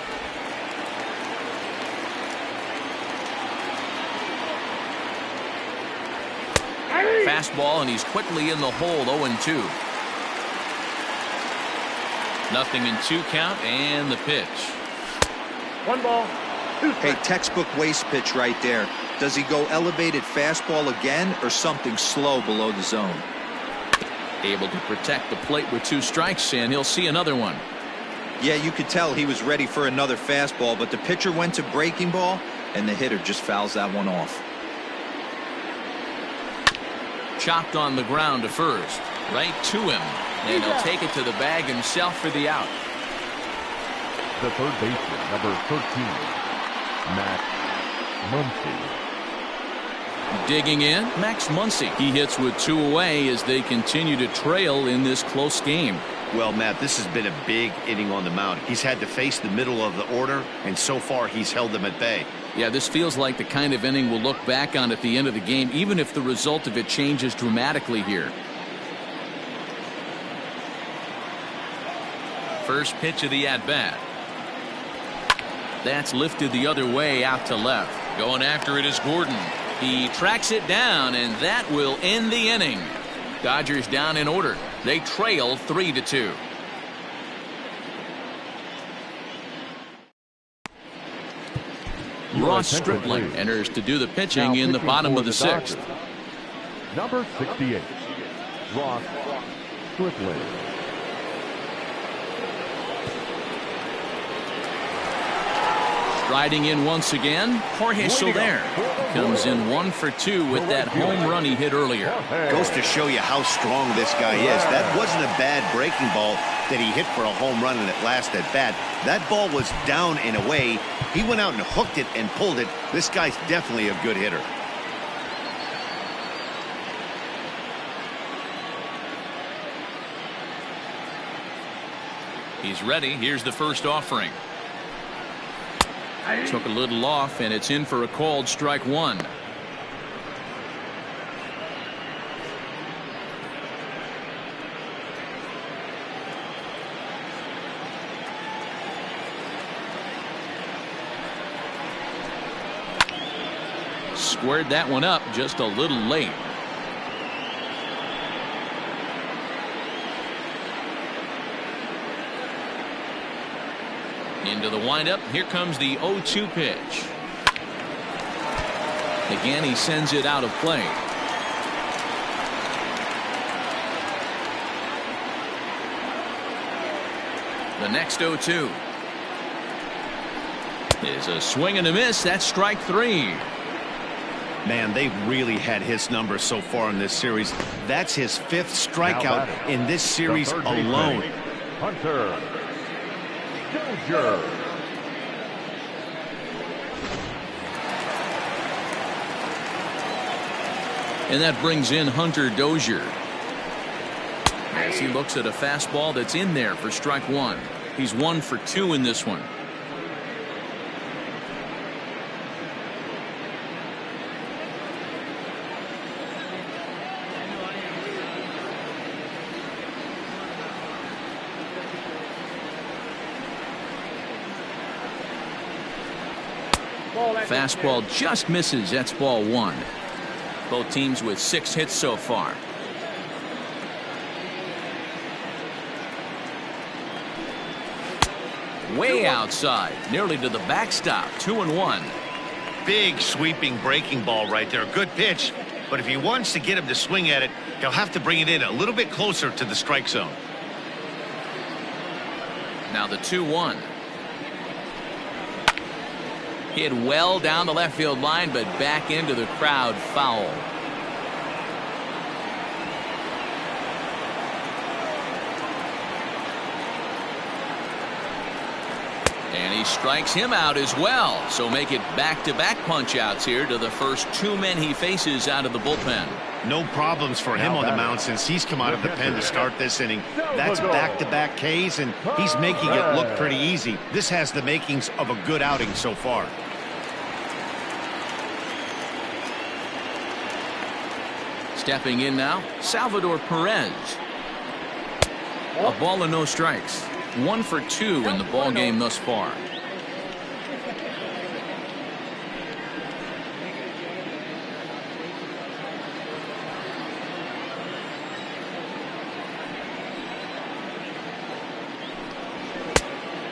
Fastball, and he's quickly in the hole. 0-2. Nothing in 2 count, and the pitch. 1 ball, 2 strikes. Hey, textbook waste pitch right there. Does he go elevated fastball again or something slow below the zone? Able to protect the plate with 2 strikes, and he'll see another one. Yeah, you could tell he was ready for another fastball, but the pitcher went to breaking ball, and the hitter just fouls that one off. Chopped on the ground to first. Right to him. And he'll take it to the bag himself for the out. The third baseman, number 13, Max Muncy. Digging in, Max Muncy. He hits with 2 away as they continue to trail in this close game. Well, Matt, this has been a big inning on the mound. He's had to face the middle of the order, and so far he's held them at bay. Yeah, this feels like the kind of inning we'll look back on at the end of the game, even if the result of it changes dramatically here. First pitch of the at-bat. That's lifted the other way out to left. Going after it is Gordon. He tracks it down, and that will end the inning. Dodgers down in order. They trail 3-2. Ross Stripling enters to do the pitching in the bottom of the 6th. Number 68, Ross Stripling. Striding in once again, Jorge Soler comes in 1 for 2 with that home run he hit earlier. Goes to show you how strong this guy is. That wasn't a bad breaking ball that he hit for a home run in that last at bat. That ball was down and away. He went out and hooked it and pulled it. This guy's definitely a good hitter. He's ready. Here's the first offering. Took a little off, and it's in for a called strike 1. Squared that one up just a little late. Into the windup. Here comes the 0-2 pitch. Again, he sends it out of play. The next 0-2 is a swing and a miss. That's strike 3. Man, they've really had his number so far in this series. That's his 5th strikeout in this series alone. Hunter Dozier. And that brings in Hunter Dozier. As he looks at a fastball that's in there for strike one. He's 1 for 2 in this one. Fastball just misses. That's ball 1. Both teams with 6 hits so far. Way outside, nearly to the backstop. 2-1. Big sweeping breaking ball right there. Good pitch. But if he wants to get him to swing at it, he'll have to bring it in a little bit closer to the strike zone. Now the 2-1. Hit well down the left field line, but back into the crowd, foul. And he strikes him out as well. So make it back-to-back punch-outs here to the first 2 men he faces out of the bullpen. No problems for him on the mound since he's come out of the pen to start this inning. That's back-to-back Ks, and he's making it look pretty easy. This has the makings of a good outing so far. Stepping in now, Salvador Perez. A ball and no strikes. 1 for 2 in the ball game thus far.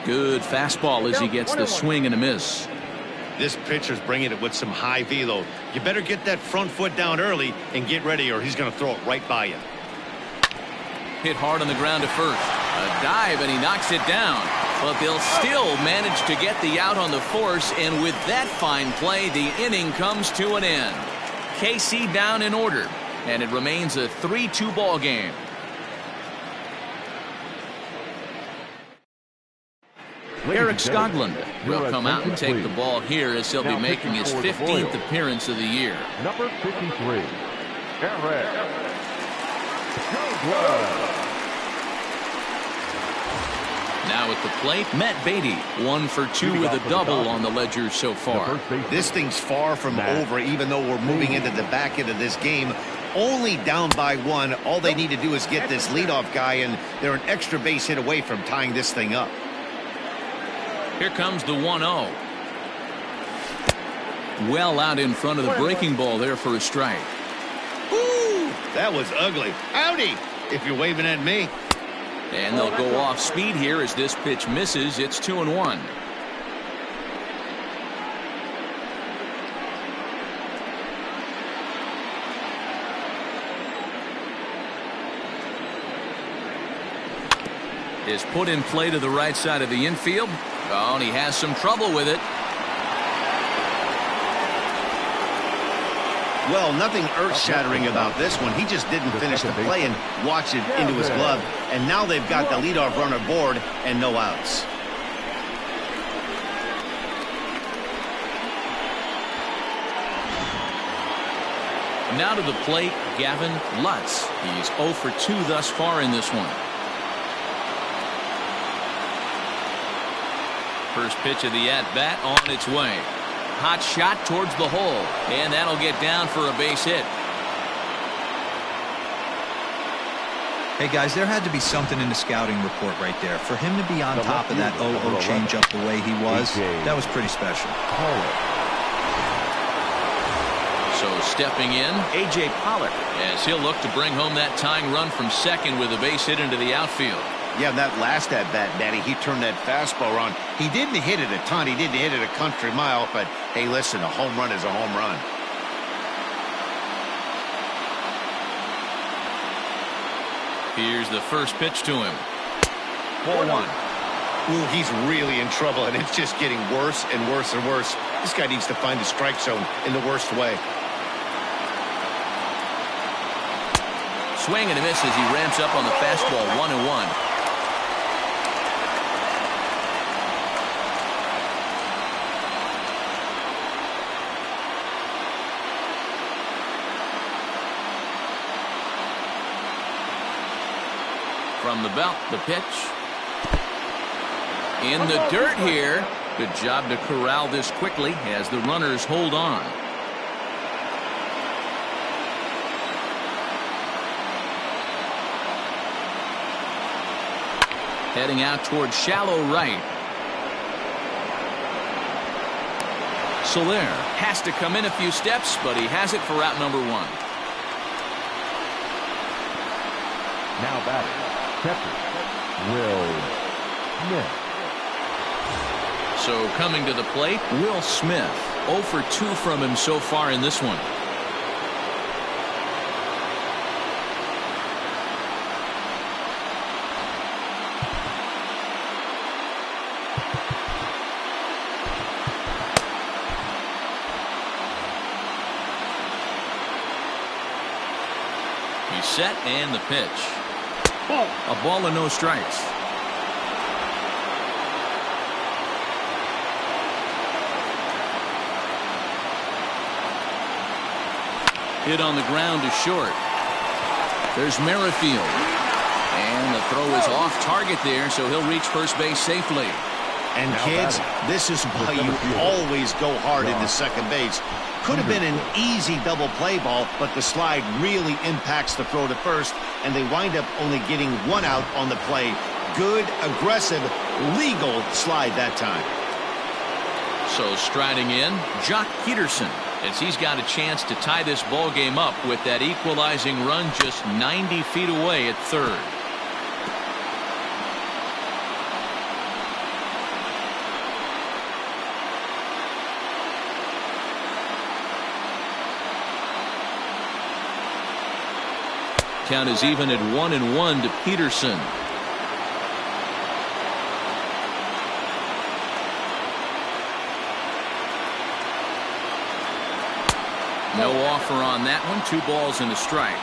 Good fastball as he gets the swing and a miss. This pitcher's bringing it with some high velo. You better get that front foot down early and get ready, or he's going to throw it right by you. Hit hard on the ground to first. A dive, and he knocks it down. But they'll still manage to get the out on the force, and with that fine play, the inning comes to an end. KC down in order, and it remains a 3-2 ball game. Eric Skoglund will come out and take the ball here as he'll be making his 15th appearance of the year. Number 53, Eric Skoglund. Now at the plate, Matt Beatty, 1 for 2 with a double on the ledger so far. This thing's far from over, even though we're moving into the back end of this game. Only down by 1. All they need to do is get this leadoff guy, and they're an extra base hit away from tying this thing up. Here comes the 1-0. Well out in front of the breaking ball there for a strike. Ooh, that was ugly. Howdy, if you're waving at me. And they'll go off speed here as this pitch misses. It's 2-1. Is put in play to the right side of the infield. Oh, and he has some trouble with it. Well, nothing earth-shattering about this one. He just didn't finish the play and watch it into his glove. And now they've got the leadoff runner board and no outs. Now to the plate, Gavin Lutz. He's 0 for 2 thus far in this one. First pitch of the at-bat on its way. Hot shot towards the hole, and that'll get down for a base hit. Hey guys, there had to be something in the scouting report right there. For him to be on top of that 0-0 changeup the way he was, that was pretty special. So stepping in, A.J. Pollock, as he'll look to bring home that tying run from second with a base hit into the outfield. Yeah, that last at-bat, Daddy, he turned that fastball on. He didn't hit it a ton. He didn't hit it a country mile, but hey, listen, a home run is a home run. Here's the first pitch to him. 4-1. Ooh, he's really in trouble, and it's just getting worse and worse and worse. This guy needs to find the strike zone in the worst way. Swing and a miss as he ramps up on the fastball. 1-1. From the belt, the pitch. In the dirt here. Good job to corral this quickly as the runners hold on. Heading out towards shallow right. Soler has to come in a few steps, but he has it for out number 1. Now batting, catcher, Will Smith. So coming to the plate, Will Smith. 0 for 2 from him so far in this one. He's set and the pitch. A ball and no strikes. Hit on the ground to short. There's Merrifield. And the throw is off target there, so he'll reach first base safely. And kids, this is why you always go hard into second base. Could have been an easy double play ball, but the slide really impacts the throw to first, and they wind up only getting 1 out on the play. Good, aggressive, legal slide that time. So striding in, Jock Peterson, as he's got a chance to tie this ball game up with that equalizing run just 90 feet away at third. Count is even at 1-1 to Peterson. No offer on that one. 2 balls and a strike.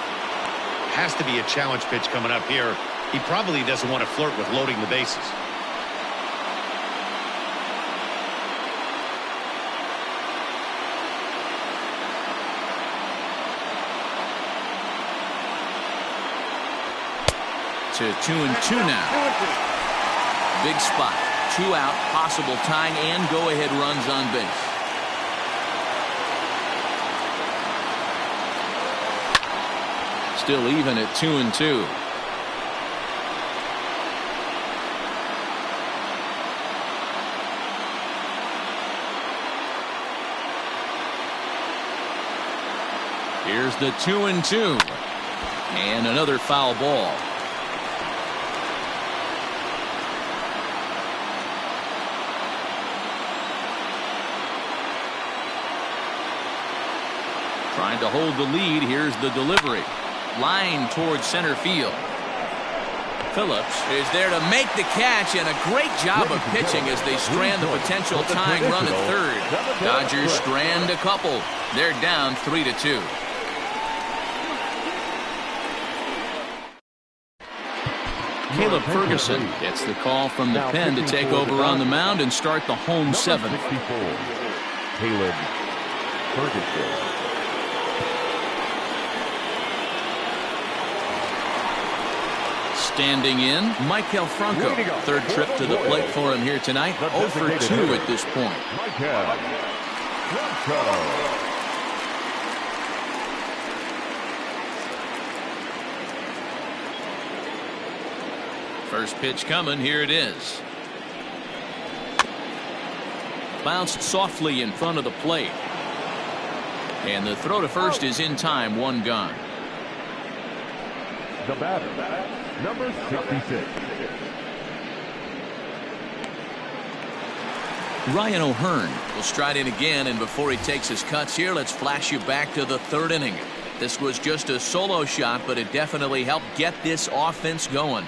Has to be a challenge pitch coming up here. He probably doesn't want to flirt with loading the bases. To 2-2 now. Big spot. 2 out, possible tying and go-ahead runs on base. Still even at 2-2. Here's the 2-2. And another foul ball. Trying to hold the lead. Here's the delivery. Line towards center field. Phillips is there to make the catch, and a great job of pitching as they strand the potential tying run at third. Dodgers strand a couple. They're down 3-2. Caleb Ferguson gets the call from the pen to take over on the mound and start the home 7th. Caleb Ferguson. Standing in, Michael Franco. 3rd trip to the plate for him here tonight. 0 for 2 at this point. Michael Franco. First pitch coming. Here it is. Bounced softly in front of the plate. And the throw to first is in time. 1 gone. The batter, number 66. Ryan O'Hearn will stride in again, and before he takes his cuts here, let's flash you back to the 3rd inning. This was just a solo shot, but it definitely helped get this offense going.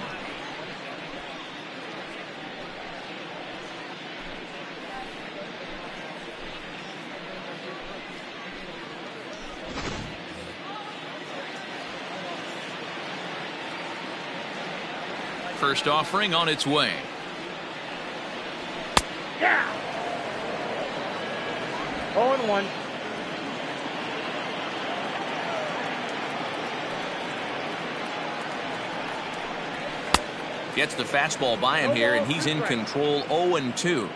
First offering on its way. Yeah. 0-1. Gets the fastball by him here, and he's in control. 0-2.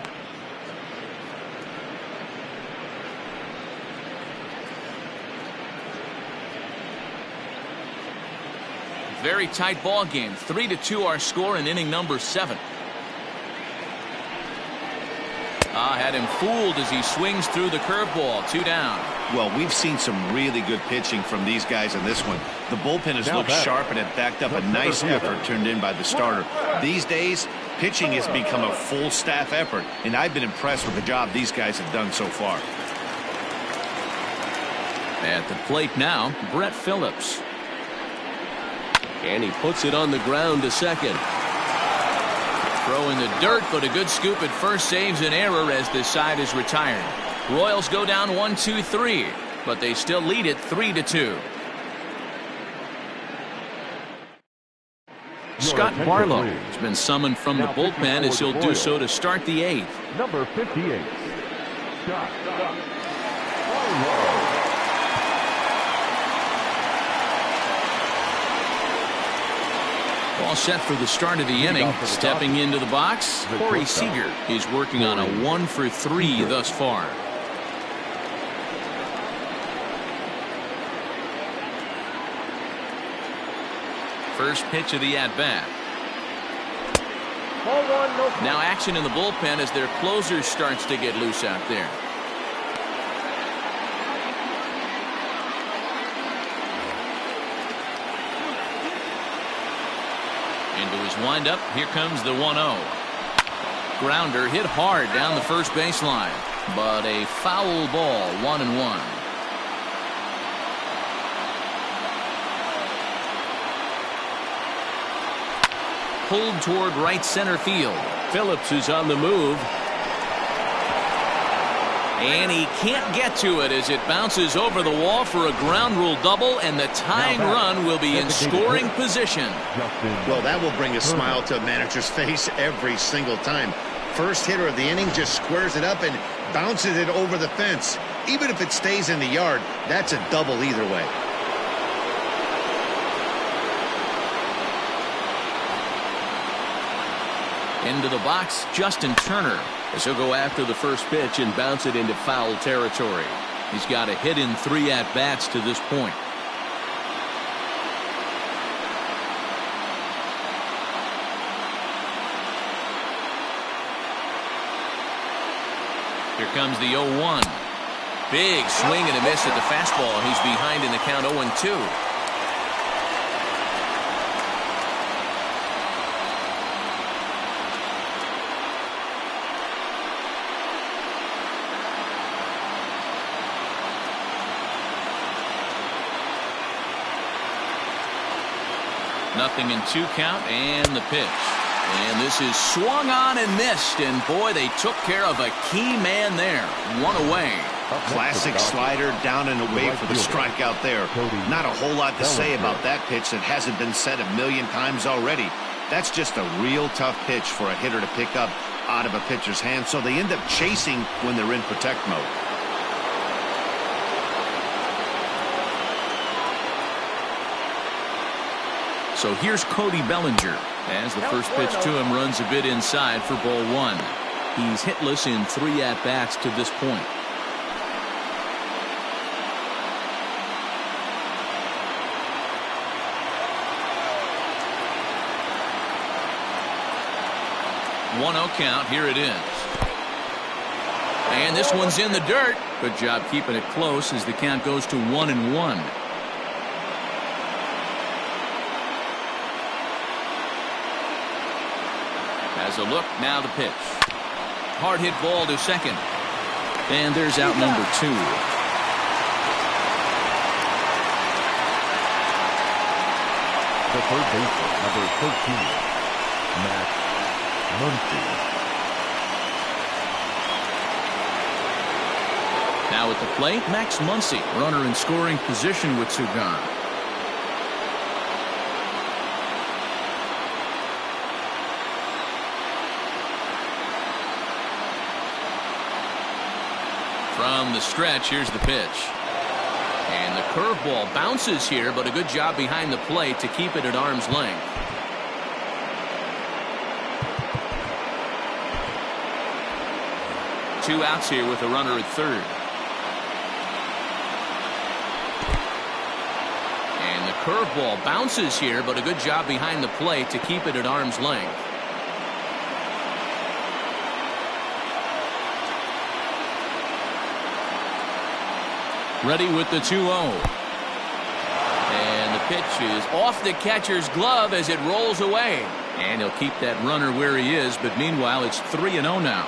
Very tight ball game. 3-2 our score in inning number 7. Had him fooled as he swings through the curveball. 2 down. Well, we've seen some really good pitching from these guys in this one. The bullpen has looked sharp and had backed up a nice effort turned in by the starter. These days, pitching has become a full staff effort, and I've been impressed with the job these guys have done so far. At the plate now, Brett Phillips. And he puts it on the ground to second. Throw in the dirt, but a good scoop at first saves an error as this side is retired. Royals go down 1-2-3, but they still lead it 3-2. Scott Barlow has been summoned from the bullpen as he'll do so to start the 8th. Number 58, Scott Barlow. All set for the start of the inning. Stepping into the box, Corey Seager. He's working on a 1-for-3 thus far. First pitch of the at-bat. Now action in the bullpen as their closer starts to get loose out there. Into his windup. Here comes the 1-0. Grounder hit hard down the first baseline, but a foul ball. 1-1. Pulled toward right center field. Phillips is on the move. And he can't get to it as it bounces over the wall for a ground rule double, and the tying run will be in scoring position. Well, that will bring a smile to a manager's face every single time. First hitter of the inning just squares it up and bounces it over the fence. Even if it stays in the yard, that's a double either way. Into the box, Justin Turner, as he'll go after the first pitch and bounce it into foul territory. He's got a hit in 3 at-bats to this point. Here comes the 0-1. Big swing and a miss at the fastball. He's behind in the count 0-2. Nothing in 2 count, and the pitch. And this is swung on and missed, and boy, they took care of a key man there. 1 away. Classic slider down and away for the strikeout there. Not a whole lot to say about that pitch that hasn't been said a million times already. That's just a real tough pitch for a hitter to pick up out of a pitcher's hand, so they end up chasing when they're in protect mode. So here's Cody Bellinger as the first pitch to him runs a bit inside for ball 1. He's hitless in 3 at-bats to this point. One 0 count. Here it is. And this one's in the dirt. Good job keeping it close as the count goes to 1-1. Has a look, now the pitch. Hard hit ball to second. And there's out number 2. The third baseman, number 13, Max Muncy. Now at the plate, Max Muncy, runner in scoring position with 2 gone. From the stretch, here's the pitch. And the curveball bounces here, but a good job behind the plate to keep it at arm's length. 2 outs here with a runner at third. And the curveball bounces here, but a good job behind the plate to keep it at arm's length. Ready with the 2-0. And the pitch is off the catcher's glove as it rolls away. And he'll keep that runner where he is, but meanwhile it's 3-0 now.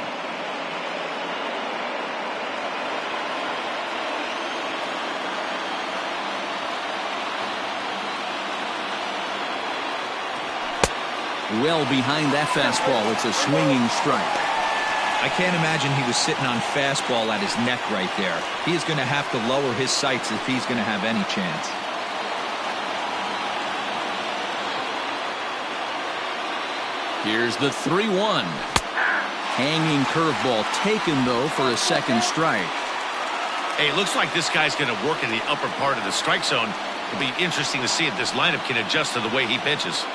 Well behind that fastball. It's a swinging strike. I can't imagine he was sitting on fastball at his neck right there. He is going to have to lower his sights if he's going to have any chance. Here's the 3-1. Hanging curveball taken, though, for a second strike. Hey, it looks like this guy's going to work in the upper part of the strike zone. It'll be interesting to see if this lineup can adjust to the way he pitches.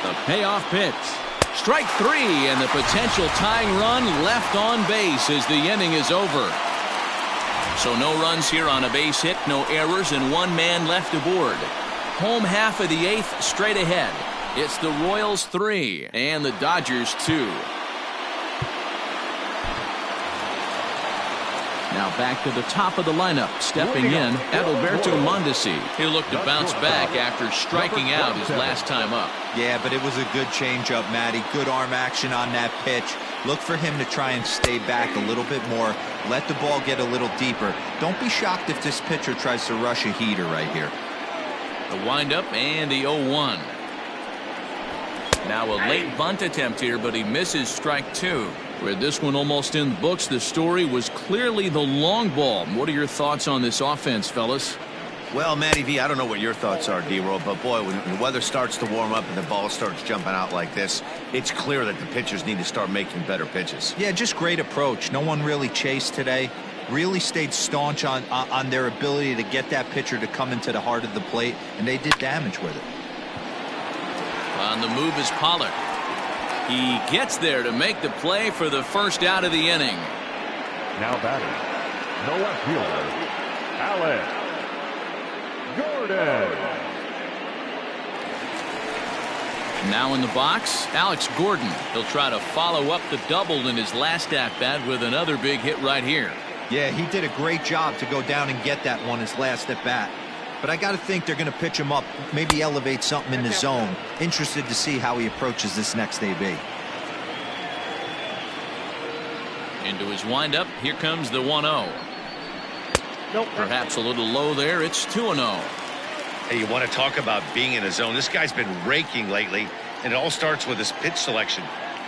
The payoff pitch. Strike 3, and the potential tying run left on base as the inning is over. So no runs here on a base hit, no errors, and 1 man left aboard. Home half of the 8th straight ahead. It's the Royals 3 and the Dodgers 2. Now back to the top of the lineup. Stepping in, Adalberto Mondesi. He'll look to bounce back after striking out his last time up. Yeah, but it was a good changeup, Matty. Good arm action on that pitch. Look for him to try and stay back a little bit more. Let the ball get a little deeper. Don't be shocked if this pitcher tries to rush a heater right here. The windup and the 0-1. Now a late bunt attempt here, but he misses strike 2. With this one almost in the books, the story was clearly the long ball. What are your thoughts on this offense, fellas? Well, Matty V, I don't know what your thoughts are, D-Roll, but boy, when the weather starts to warm up and the ball starts jumping out like this, it's clear that the pitchers need to start making better pitches. Yeah, just great approach. No one really chased today. Really stayed staunch on their ability to get that pitcher to come into the heart of the plate, and they did damage with it. On the move is Pollard. He gets there to make the play for the first out of the inning. Now batting, the left fielder, Alex Gordon. Now in the box, Alex Gordon. He'll try to follow up the double in his last at-bat with another big hit right here. Yeah, he did a great job to go down and get that one his last at-bat. But I got to think they're going to pitch him up, maybe elevate something in the zone. Interested to see how he approaches this next AB. Into his windup, here comes the 1-0. Nope. Perhaps a little low there. It's 2-0. Hey, you want to talk about being in a zone? This guy's been raking lately, and it all starts with his pitch selection.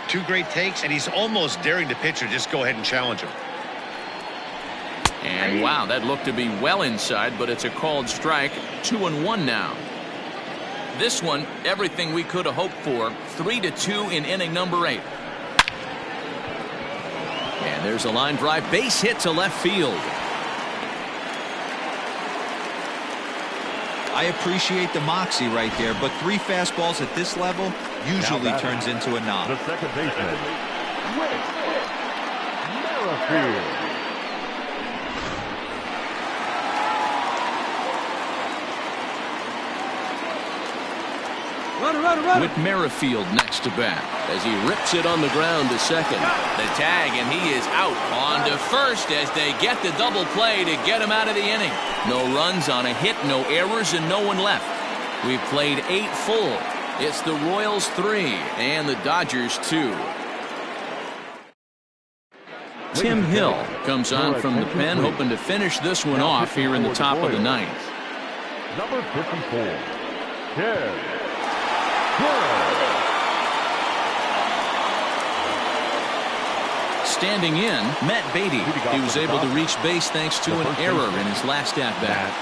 2 great takes, and he's almost daring the pitcher just go ahead and challenge him. And wow, that looked to be well inside, but it's a called strike. 2-1 now. This one, everything we could have hoped for. 3-2 in inning number 8. And there's a line drive, base hit to left field. I appreciate the moxie right there, but 3 fastballs at this level usually turns into a knock. The second baseman, Whit Merrifield. With Merrifield next to bat as he rips it on the ground to second. The tag, and he is out. On to first as they get the double play to get him out of the inning. No runs on a hit, no errors, and no one left. We've played 8 full. It's the Royals 3 and the Dodgers 2. Tim Hill comes on from the pen, hoping to finish this one off here in the top of the 9th. Number 54, Ted. Standing in, Matt Beatty. He was able to reach base thanks to an error in his last at-bat.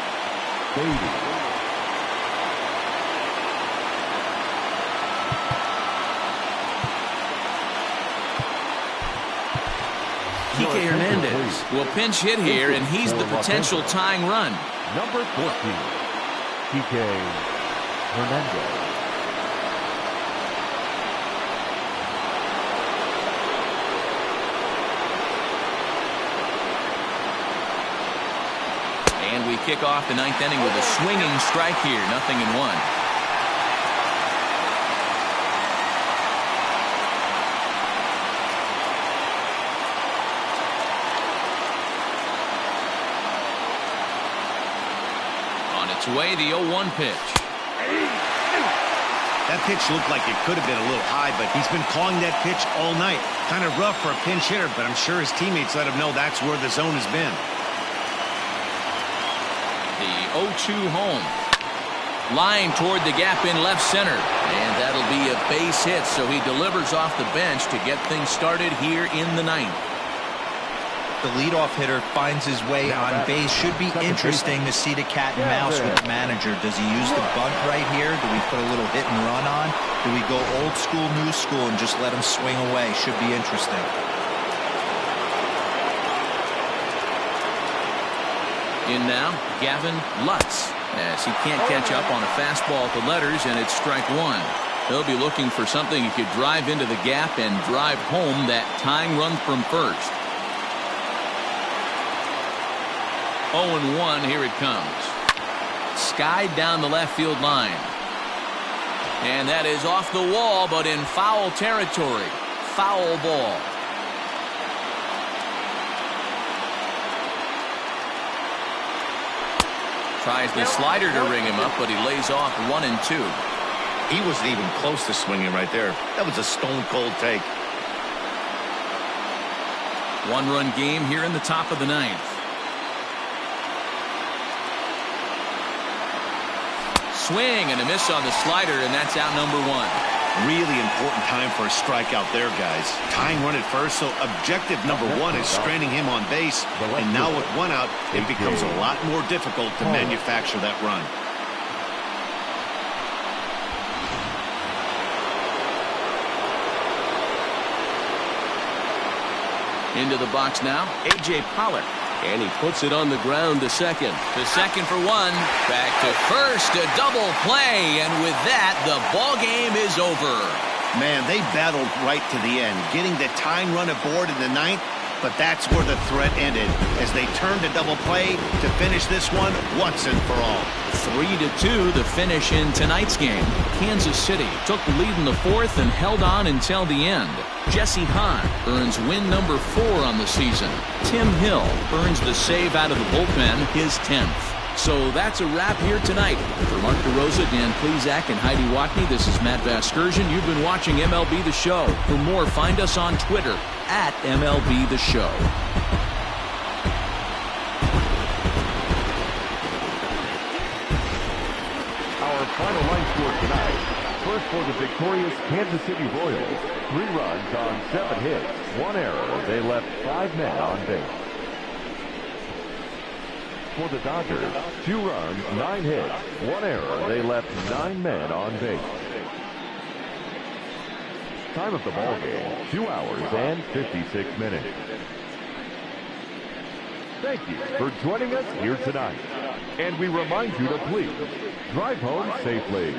Kike Hernandez will pinch hit here, and he's the potential tying run. Number 14, Kike Hernandez. kick off the ninth inning with a swinging strike here. 0-1. On its way, the 0-1 pitch. That pitch looked like it could have been a little high, but he's been calling that pitch all night. Kind of rough for a pinch hitter, but I'm sure his teammates let him know that's where the zone has been. The 0-2 home. Line toward the gap in left center. And that'll be a base hit, so he delivers off the bench to get things started here in the ninth. The leadoff hitter finds his way on base. Should be interesting to see the cat and mouse with the manager. Does he use the bunt right here? Do we put a little hit and run on? Do we go old school, new school, and just let him swing away? Should be interesting. In now, Gavin Lutz, as he can't catch up on a fastball at the letters, and it's strike one. He'll be looking for something he could drive into the gap and drive home that tying run from first. 0-1, here it comes. Skied down the left field line. And that is off the wall, but in foul territory. Foul ball. Tries the slider to ring him up, but he lays off 1 and 2. He wasn't even close to swinging right there. That was a stone-cold take. One-run game here in the top of the ninth. Swing and a miss on the slider, and that's out number 1. Really important time for a strikeout there, guys. Tying run at first, so objective number 1 is stranding him on base. And now with 1 out, it becomes a lot more difficult to manufacture that run. Into the box now, A.J. Pollock. And he puts it on the ground to second. To second for 1. Back to first, a double play. And with that, the ball game is over. Man, they battled right to the end, getting the tying run aboard in the ninth. But that's where the threat ended, as they turned to double play to finish this one once and for all. 3-2, the finish in tonight's game. Kansas City took the lead in the fourth and held on until the end. Jesse Hahn earns win number 4 on the season. Tim Hill earns the save out of the bullpen, his 10th. So that's a wrap here tonight. For Mark DeRosa, Dan Plezak, and Heidi Watney, this is Matt Vasgersian. You've been watching MLB The Show. For more, find us on Twitter at MLB The Show. Our final line score tonight. First for the victorious Kansas City Royals. 3 runs on 7 hits. 1 error. They left 5 men on base. For the Dodgers, 2 runs, 9 hits, 1 error. They left 9 men on base. Time of the ball game, 2 hours and 56 minutes. Thank you for joining us here tonight. And we remind you to please drive home safely.